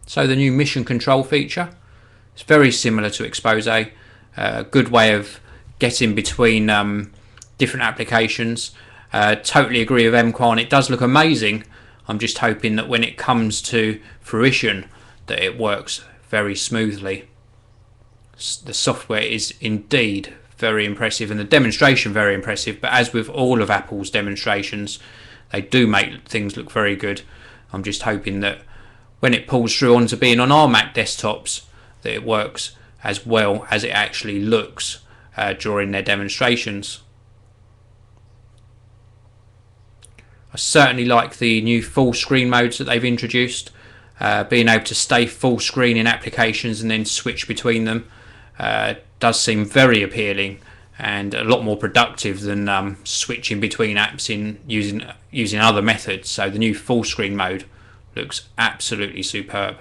So the new mission control feature, it's very similar to Expose, a good way of getting between different applications. Totally agree with MQuan, it does look amazing. I'm just hoping that when it comes to fruition that it works very smoothly. The software is indeed very impressive and the demonstration very impressive, but as with all of Apple's demonstrations, they do make things look very good. I'm just hoping that when it pulls through onto being on our Mac desktops, that it works as well as it actually looks during their demonstrations. I certainly like the new full screen modes that they've introduced. Being able to stay full screen in applications and then switch between them does seem very appealing and a lot more productive than switching between apps in using other methods. So the new full screen mode looks absolutely superb.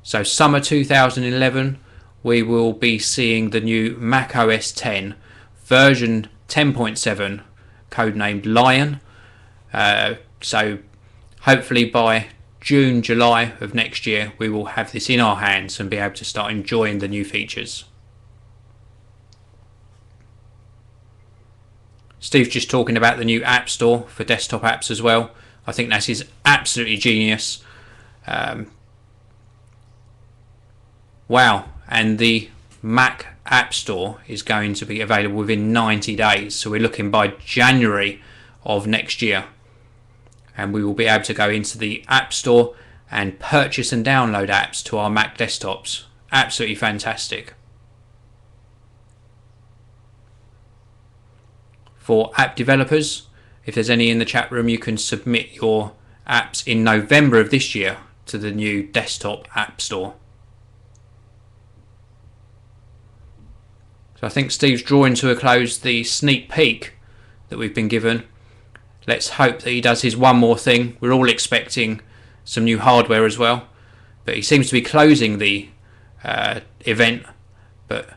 So summer 2011 we will be seeing the new macOS 10 version 10.7, codenamed Lion. So hopefully by June, July of next year we will have this in our hands and be able to start enjoying the new features. Steve's just talking about the new App Store for desktop apps as well. I think that is absolutely genius. Wow, and the Mac App Store is going to be available within 90 days. So we're looking by January of next year. And we will be able to go into the App Store and purchase and download apps to our Mac desktops. Absolutely fantastic. For app developers, if there's any in the chat room, you can submit your apps in November of this year to the new desktop App Store. So I think Steve's drawing to a close the sneak peek that we've been given. Let's hope that he does his one more thing. We're all expecting some new hardware as well, but he seems to be closing the event, but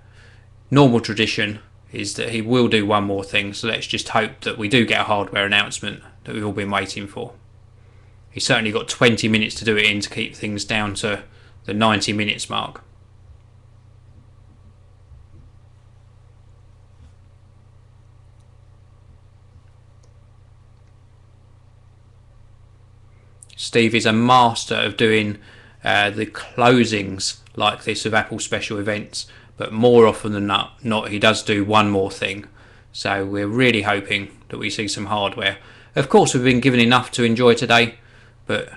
normal tradition is that he will do one more thing, so let's just hope that we do get a hardware announcement that we've all been waiting for. He's certainly got 20 minutes to do it in to keep things down to the 90 minutes mark. Steve is a master of doing the closings like this of Apple special events, but more often than not he does do one more thing. So we're really hoping that we see some hardware. Of course, we've been given enough to enjoy today, but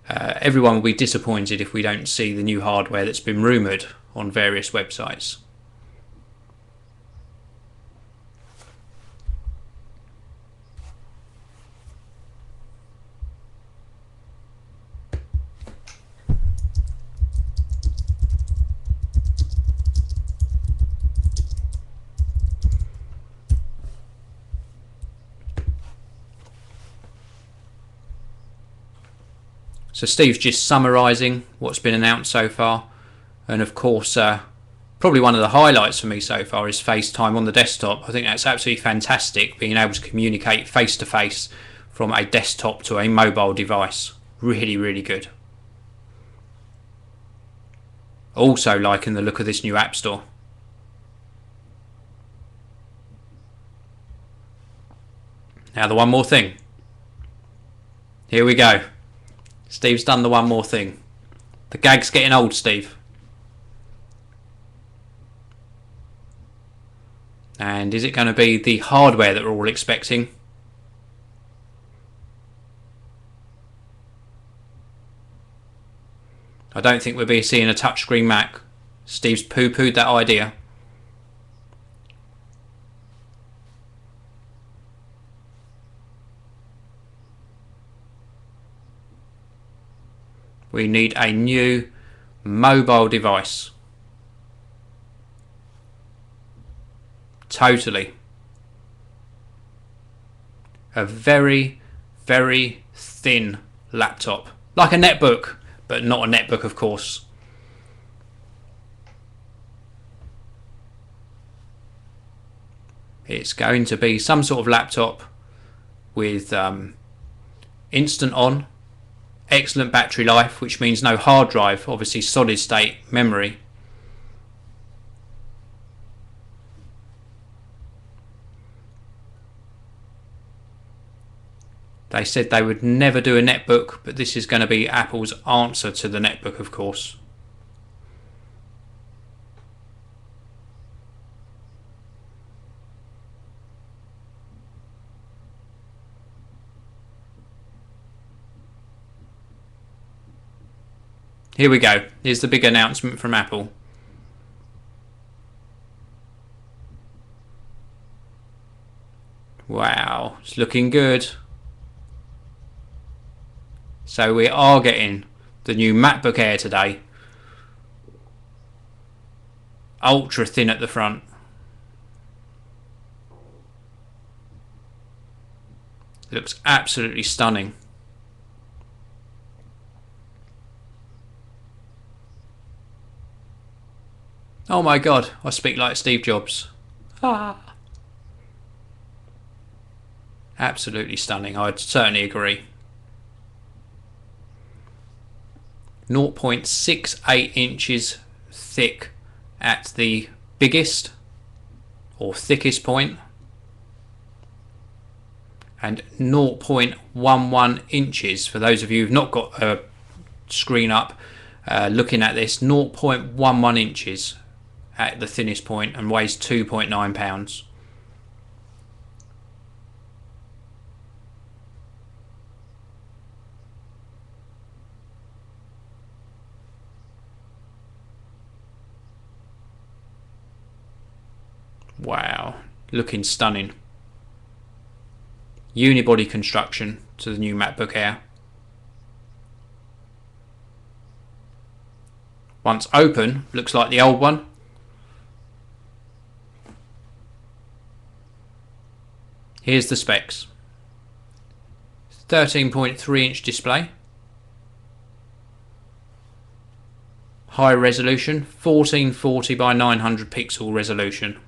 everyone will be disappointed if we don't see the new hardware that's been rumoured on various websites. So Steve's just summarising what's been announced so far, and of course probably one of the highlights for me so far is FaceTime on the desktop. I think that's absolutely fantastic, being able to communicate face to face from a desktop to a mobile device. Really, really good. Also liking the look of this new App Store. Now the one more thing. Here we go. Steve's done the one more thing. The gag's getting old, Steve. And is it going to be the hardware that we're all expecting? I don't think we'll be seeing a touchscreen Mac. Steve's poo-pooed that idea. We need a new mobile device. Totally. A very, very thin laptop. Like a netbook, but not a netbook, of course. It's going to be some sort of laptop with instant on, excellent battery life, which means no hard drive, obviously solid state memory. They said they would never do a netbook, but this is going to be Apple's answer to the netbook, of course. Here we go. Here's the big announcement from Apple. Wow, it's looking good. So we are getting the new MacBook Air today. Ultra thin at the front. Looks absolutely stunning. Oh my god, I speak like Steve Jobs. Absolutely stunning, I'd certainly agree. 0.68 inches thick at the biggest or thickest point, and 0.11 inches for those of you who've not got a screen up looking at this. 0.11 inches at the thinnest point and weighs 2.9 pounds. Wow, looking stunning. Unibody construction to the new MacBook Air. Once open, looks like the old one. Here's the specs. 13.3 inch display. High resolution, 1440 by 900 pixel resolution.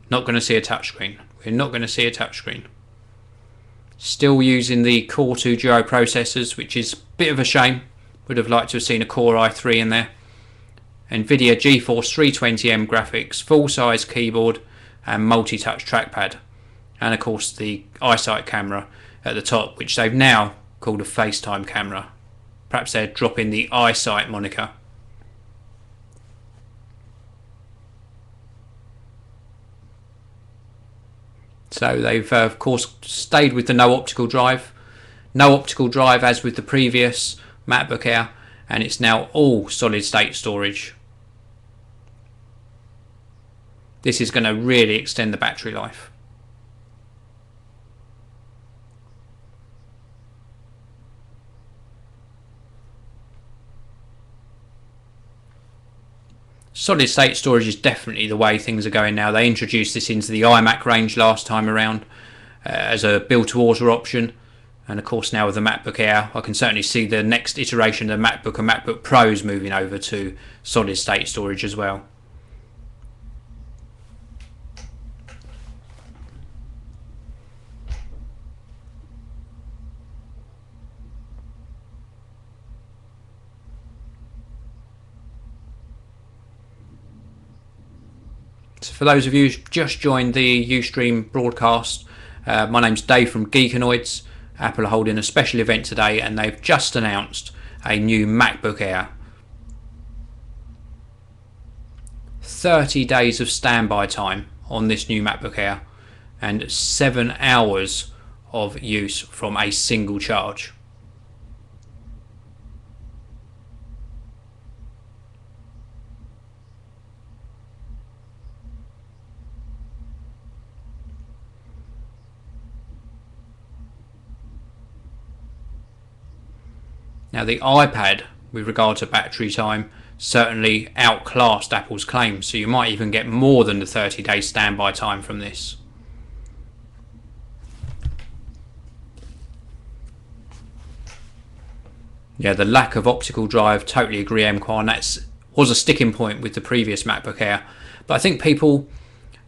Not going to see a touchscreen. We're not going to see a touchscreen. Still using the Core 2 Duo processors, which is a bit of a shame. Would have liked to have seen a Core i3 in there. NVIDIA GeForce 320M graphics, full size keyboard and multi-touch trackpad, and of course the eyesight camera at the top, which they've now called a FaceTime camera. Perhaps they're dropping the eyesight moniker. So they've of course stayed with the no optical drive. No optical drive as with the previous MacBook Air, and it's now all solid state storage. This is going to really extend the battery life. Solid state storage is definitely the way things are going now. They introduced this into the iMac range last time around as a build to order option, and of course now with the MacBook Air I can certainly see the next iteration of the MacBook and MacBook Pros moving over to solid state storage as well. So for those of you who've just joined the UStream broadcast, my name's Dave from Geekanoids. Apple are holding a special event today and they've just announced a new MacBook Air. 30 days of standby time on this new MacBook Air and 7 hours of use from a single charge. Now the iPad, with regard to battery time, certainly outclassed Apple's claims, so you might even get more than the 30-day standby time from this. Yeah, the lack of optical drive, totally agree, MQuan. That was a sticking point with the previous MacBook Air, but I think people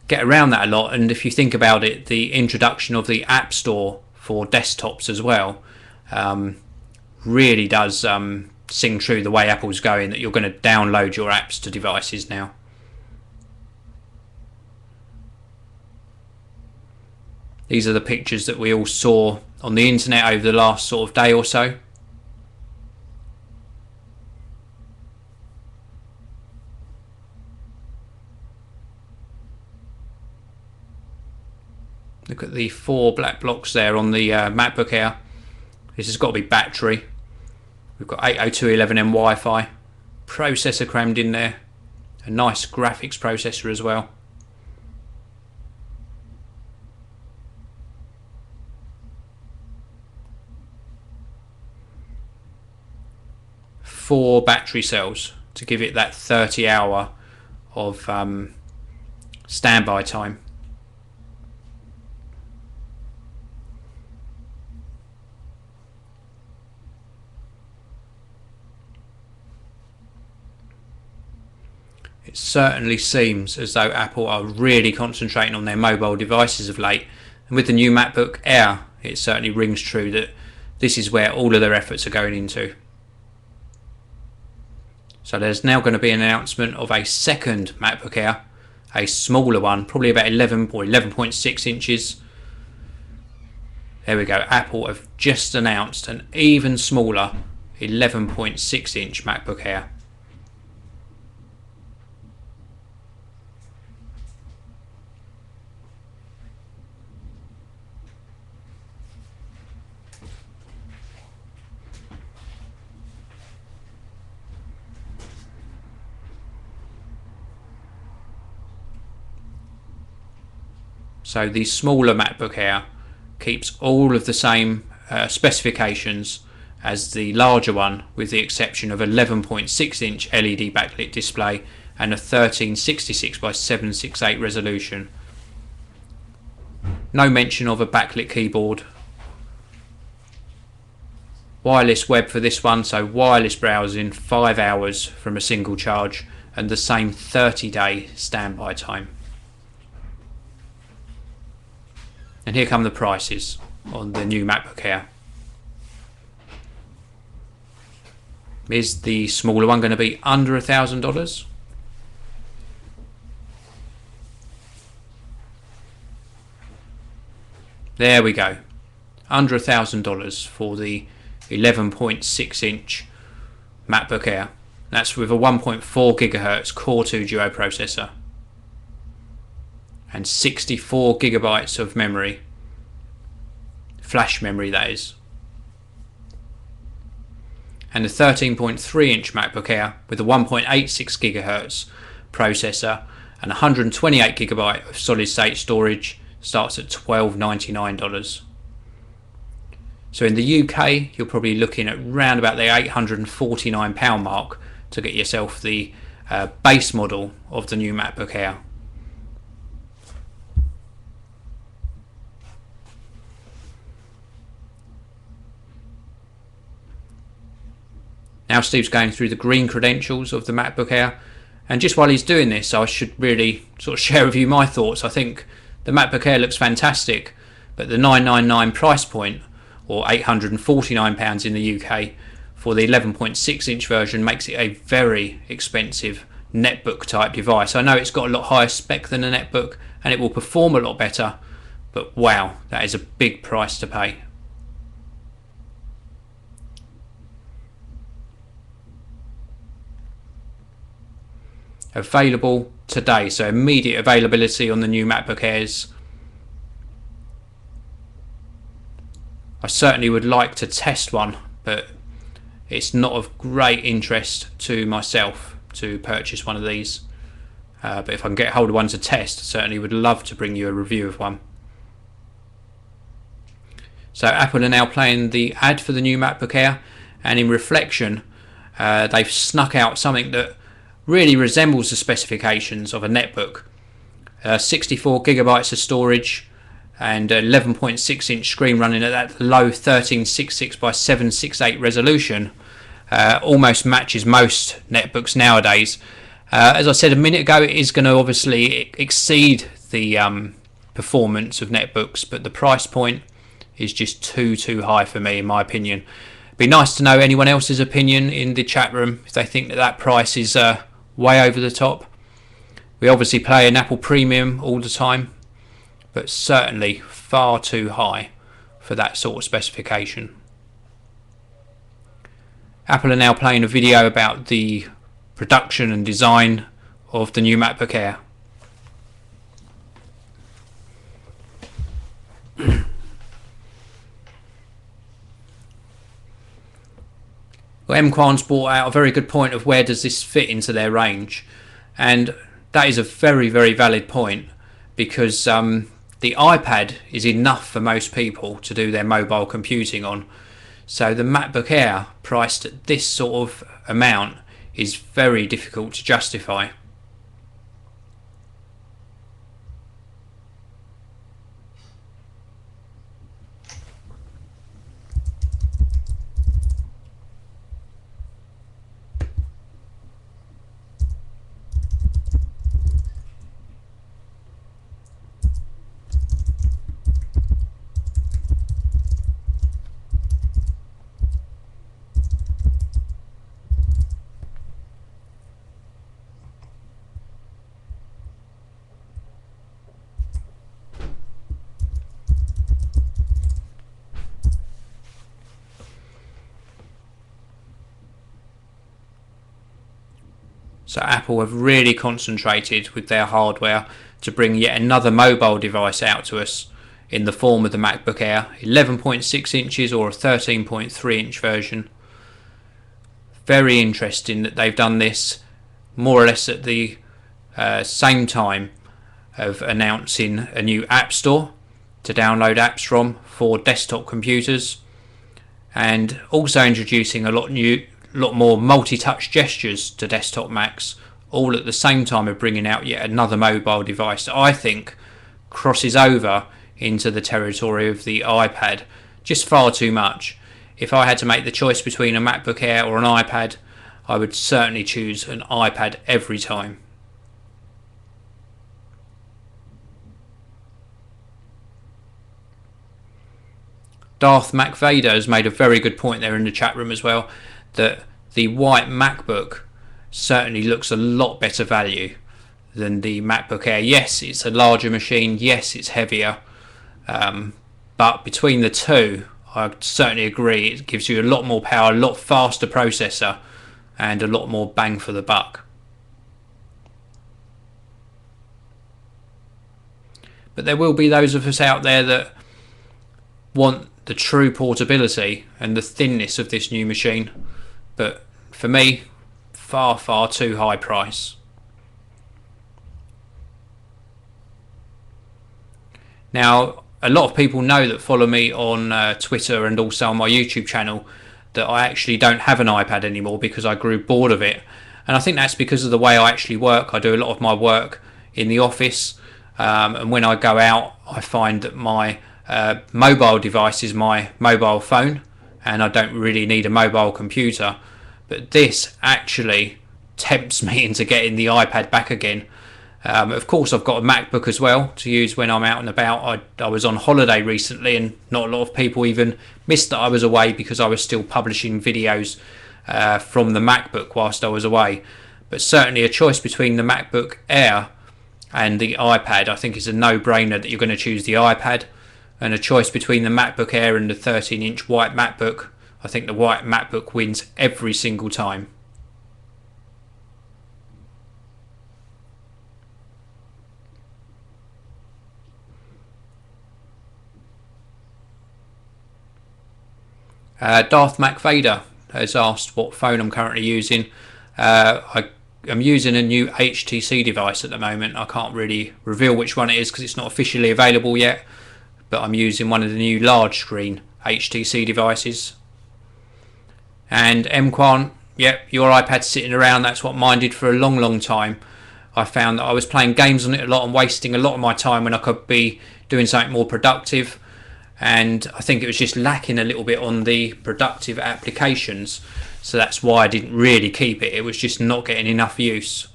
get around that a lot, and if you think about it, the introduction of the App Store for desktops as well really does sing true the way Apple's going, that you're going to download your apps to devices now. These are the pictures that we all saw on the internet over the last sort of day or so. Look at the 4 black blocks there on the MacBook Air. This has got to be battery. We've got 802.11n Wi-Fi, processor crammed in there, a nice graphics processor as well. Four battery cells to give it that 30 hour of standby time. It certainly seems as though Apple are really concentrating on their mobile devices of late, and with the new MacBook Air it certainly rings true that this is where all of their efforts are going into. So there's now going to be an announcement of a second MacBook Air, a smaller one, probably about 11 or 11.6 inches. There we go, Apple have just announced an even smaller 11.6 inch MacBook Air. So the smaller MacBook Air keeps all of the same specifications as the larger one, with the exception of 11.6 inch LED backlit display and a 1366 by 768 resolution. No mention of a backlit keyboard. Wireless web for this one, so wireless browsing 5 hours from a single charge and the same 30-day standby time. And here come the prices on the new MacBook Air. Is the smaller one going to be under $1,000? There we go. Under $1,000 for the 11.6 inch MacBook Air. That's with a 1.4 GHz Core 2 Duo processor and 64 gigabytes of memory, flash memory that is, and a 13.3 inch MacBook Air with a 1.86 GHz processor and 128 gigabyte of solid state storage starts at $1,299. So in the UK, you're probably looking at around about the £849 mark to get yourself the base model of the new MacBook Air. Now Steve's going through the green credentials of the MacBook Air, and just while he's doing this, I should really sort of share with you my thoughts. I think the MacBook Air looks fantastic, but the $999 price point, or £849 in the UK, for the 11.6 inch version makes it a very expensive netbook type device. I know it's got a lot higher spec than a netbook and it will perform a lot better, but wow, that is a big price to pay. Available today, so immediate availability on the new MacBook Airs. I certainly would like to test one, but it's not of great interest to myself to purchase one of these. But if I can get hold of one to test, I certainly would love to bring you a review of one. So Apple are now playing the ad for the new MacBook Air, and in reflection, they've snuck out something that really resembles the specifications of a netbook. 64 gigabytes of storage and 11.6 inch screen running at that low 1366 by 768 resolution. Almost matches most netbooks nowadays. As I said a minute ago, it is going to obviously exceed the performance of netbooks, but the price point is just too high for me, in my opinion. It'd be nice to know anyone else's opinion in the chat room if they think that price is way over the top. We obviously play an Apple Premium all the time, but certainly far too high for that sort of specification. Apple are now playing a video about the production and design of the new MacBook Air. Well, MQuan's brought out a very good point of where does this fit into their range, and that is a very valid point, because the iPad is enough for most people to do their mobile computing on. So the MacBook Air priced at this sort of amount is very difficult to justify. So Apple have really concentrated with their hardware to bring yet another mobile device out to us in the form of the MacBook Air, 11.6 inches or a 13.3 inch version. Very interesting that they've done this more or less at the same time of announcing a new app store to download apps from for desktop computers, and also introducing a lot more multi-touch gestures to desktop Macs, all at the same time of bringing out yet another mobile device that I think crosses over into the territory of the iPad just far too much. If I had to make the choice between a MacBook Air or an iPad, I would certainly choose an iPad every time. Darth Mac Vader has made a very good point there in the chat room as well, that the white MacBook certainly looks a lot better value than the MacBook Air. Yes, it's a larger machine, yes, it's heavier, but but between the two, I certainly agree it gives you a lot more power, a lot faster processor, and a lot more bang for the buck. But there will be those of us out there that want the true portability and the thinness of this new machine, but for me, far too high price. Now, a lot of people know that follow me on Twitter and also on my YouTube channel that I actually don't have an iPad anymore because I grew bored of it, and I think that's because of the way I actually work. I do a lot of my work in the office, and when I go out I find that my mobile device is my mobile phone, and I don't really need a mobile computer. But this actually tempts me into getting the iPad back again. Of course, I've got a MacBook as well to use when I'm out and about. I was on holiday recently, and not a lot of people even missed that I was away because I was still publishing videos from the MacBook whilst I was away. But certainly a choice between the MacBook Air and the iPad, I think is a no-brainer that you're going to choose the iPad. And a choice between the MacBook Air and the 13-inch white MacBook, I think the white MacBook wins every single time. Darth Mac Vader has asked what phone I'm currently using. I'm using a new HTC device at the moment. I can't really reveal which one it is because it's not officially available yet, but I'm using one of the new large screen HTC devices. And MQuan, yep, your iPad's sitting around. That's what mine did for a long time. I found that I was playing games on it a lot and wasting a lot of my time when I could be doing something more productive. And I think it was just lacking a little bit on the productive applications, so that's why I didn't really keep it. It was just not getting enough use.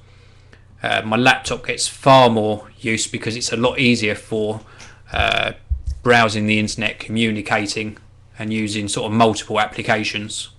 My laptop gets far more use because it's a lot easier for browsing the internet, communicating, and using sort of multiple applications.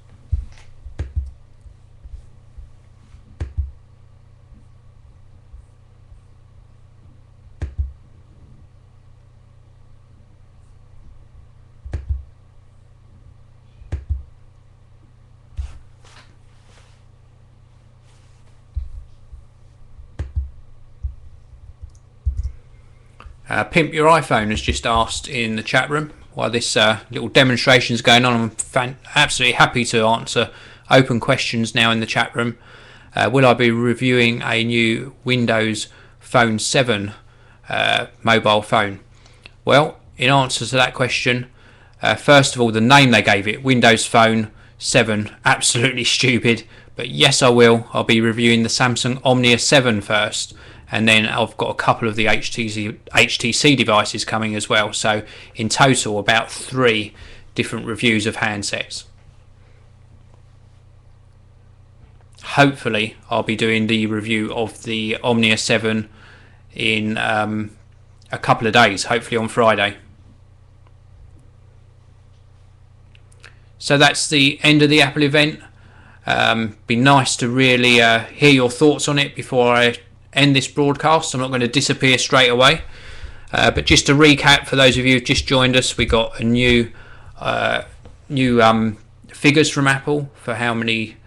Pimp Your iPhone has just asked in the chat room while this little demonstration is going on. I'm absolutely happy to answer open questions now in the chat room. Will I be reviewing a new Windows Phone 7 mobile phone? Well, in answer to that question, first of all, the name they gave it, Windows Phone 7, absolutely stupid. But yes, I will. I'll be reviewing the Samsung Omnia 7 first, and then I've got a couple of the HTC devices coming as well. So in total, about 3 different reviews of handsets. Hopefully, I'll be doing the review of the Omnia 7 in a couple of days, hopefully on Friday. So that's the end of the Apple event. Be nice to really hear your thoughts on it before I end this broadcast. I'm not going to disappear straight away, but just to recap for those of you who've just joined us, we got a new figures from Apple for how many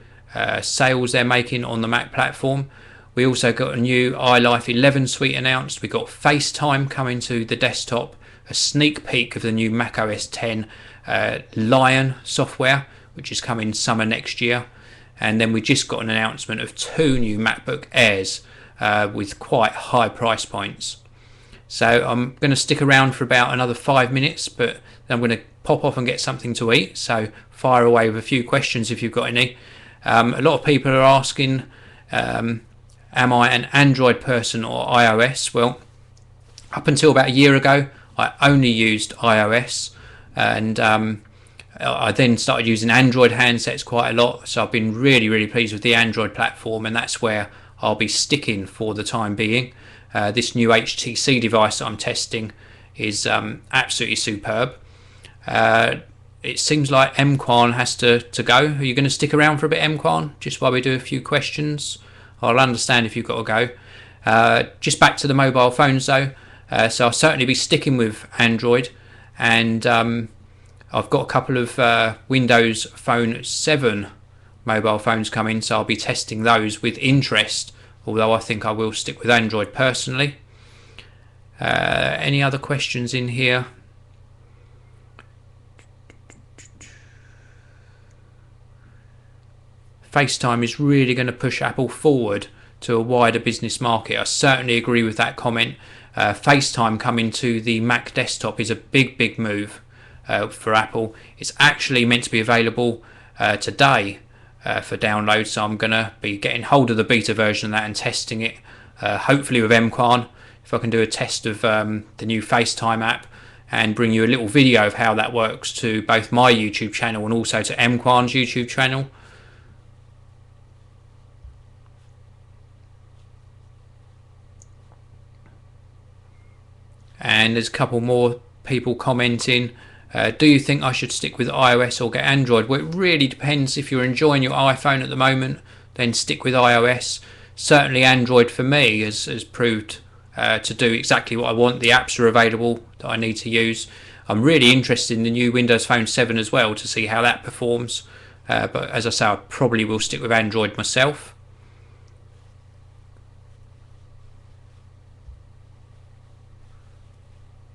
sales they're making on the Mac platform. We also got a new iLife 11 suite announced. We got FaceTime coming to the desktop, a sneak peek of the new Mac OS X Lion software, which is coming summer next year, and then we just got an announcement of 2 new MacBook Airs with quite high price points. So I'm going to stick around for about another 5 minutes, but then I'm going to pop off and get something to eat. So fire away with a few questions if you've got any. A lot of people are asking, am I an Android person or iOS? Well, up until about a year ago, I only used iOS, and I then started using Android handsets quite a lot. So I've been really pleased with the Android platform, and that's where I'll be sticking for the time being. This new HTC device that I'm testing is absolutely superb. It seems like MQuan has to go. Are you going to stick around for a bit, MQuan, just while we do a few questions? I'll understand if you've got to go. Just back to the mobile phones though. So I'll certainly be sticking with Android. and I've got a couple of Windows Phone 7 mobile phones coming, so I'll be testing those with interest, although I think I will stick with Android personally. Any other questions in here? FaceTime is really going to push Apple forward to a wider business market. I certainly agree with that comment. FaceTime coming to the Mac desktop is a big move for Apple. It's actually meant to be available today for download, so I'm going to be getting hold of the beta version of that and testing it, hopefully with MQuan, if I can do a test of the new FaceTime app and bring you a little video of how that works to both my YouTube channel and also to MQuan's YouTube channel. And there's a couple more people commenting. Do you think I should stick with iOS or get Android? Well, it really depends. If you're enjoying your iPhone at the moment, then stick with iOS. Certainly Android for me has proved to do exactly what I want. The apps are available that I need to use. I'm really interested in the new Windows Phone 7 as well to see how that performs. But as I say, I probably will stick with Android myself.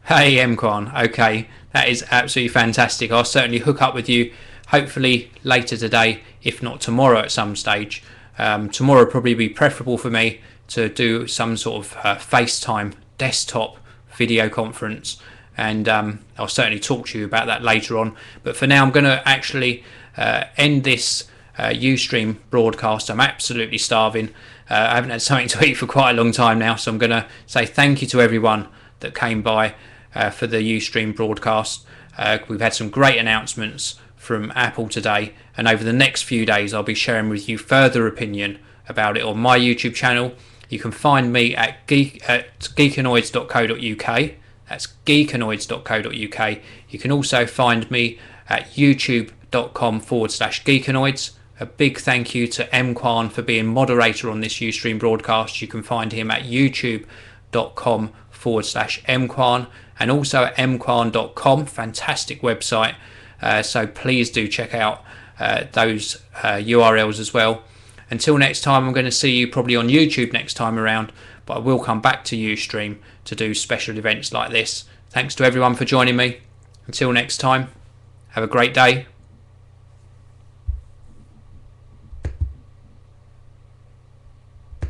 Hey MQuan, okay, that is absolutely fantastic. I'll certainly hook up with you hopefully later today, if not tomorrow at some stage. Tomorrow would probably be preferable for me to do some sort of FaceTime desktop video conference, and I'll certainly talk to you about that later on. But for now, I'm going to actually end this UStream broadcast. I'm absolutely starving. I haven't had something to eat for quite a long time now, so I'm going to say thank you to everyone that came by for the UStream broadcast. We've had some great announcements from Apple today, and over the next few days I'll be sharing with you further opinion about it on my YouTube channel. You can find me at geekanoids.co.uk. That's geekanoids.co.uk. You can also find me at youtube.com/geekanoids. A big thank you to MQuan for being moderator on this UStream broadcast. You can find him at youtube.com/MQuan and also at mquan.com. Fantastic website. So please do check out those URLs as well. Until next time, I'm going to see you probably on YouTube next time around, but I will come back to UStream to do special events like this. Thanks to everyone for joining me. Until next time, have a great day.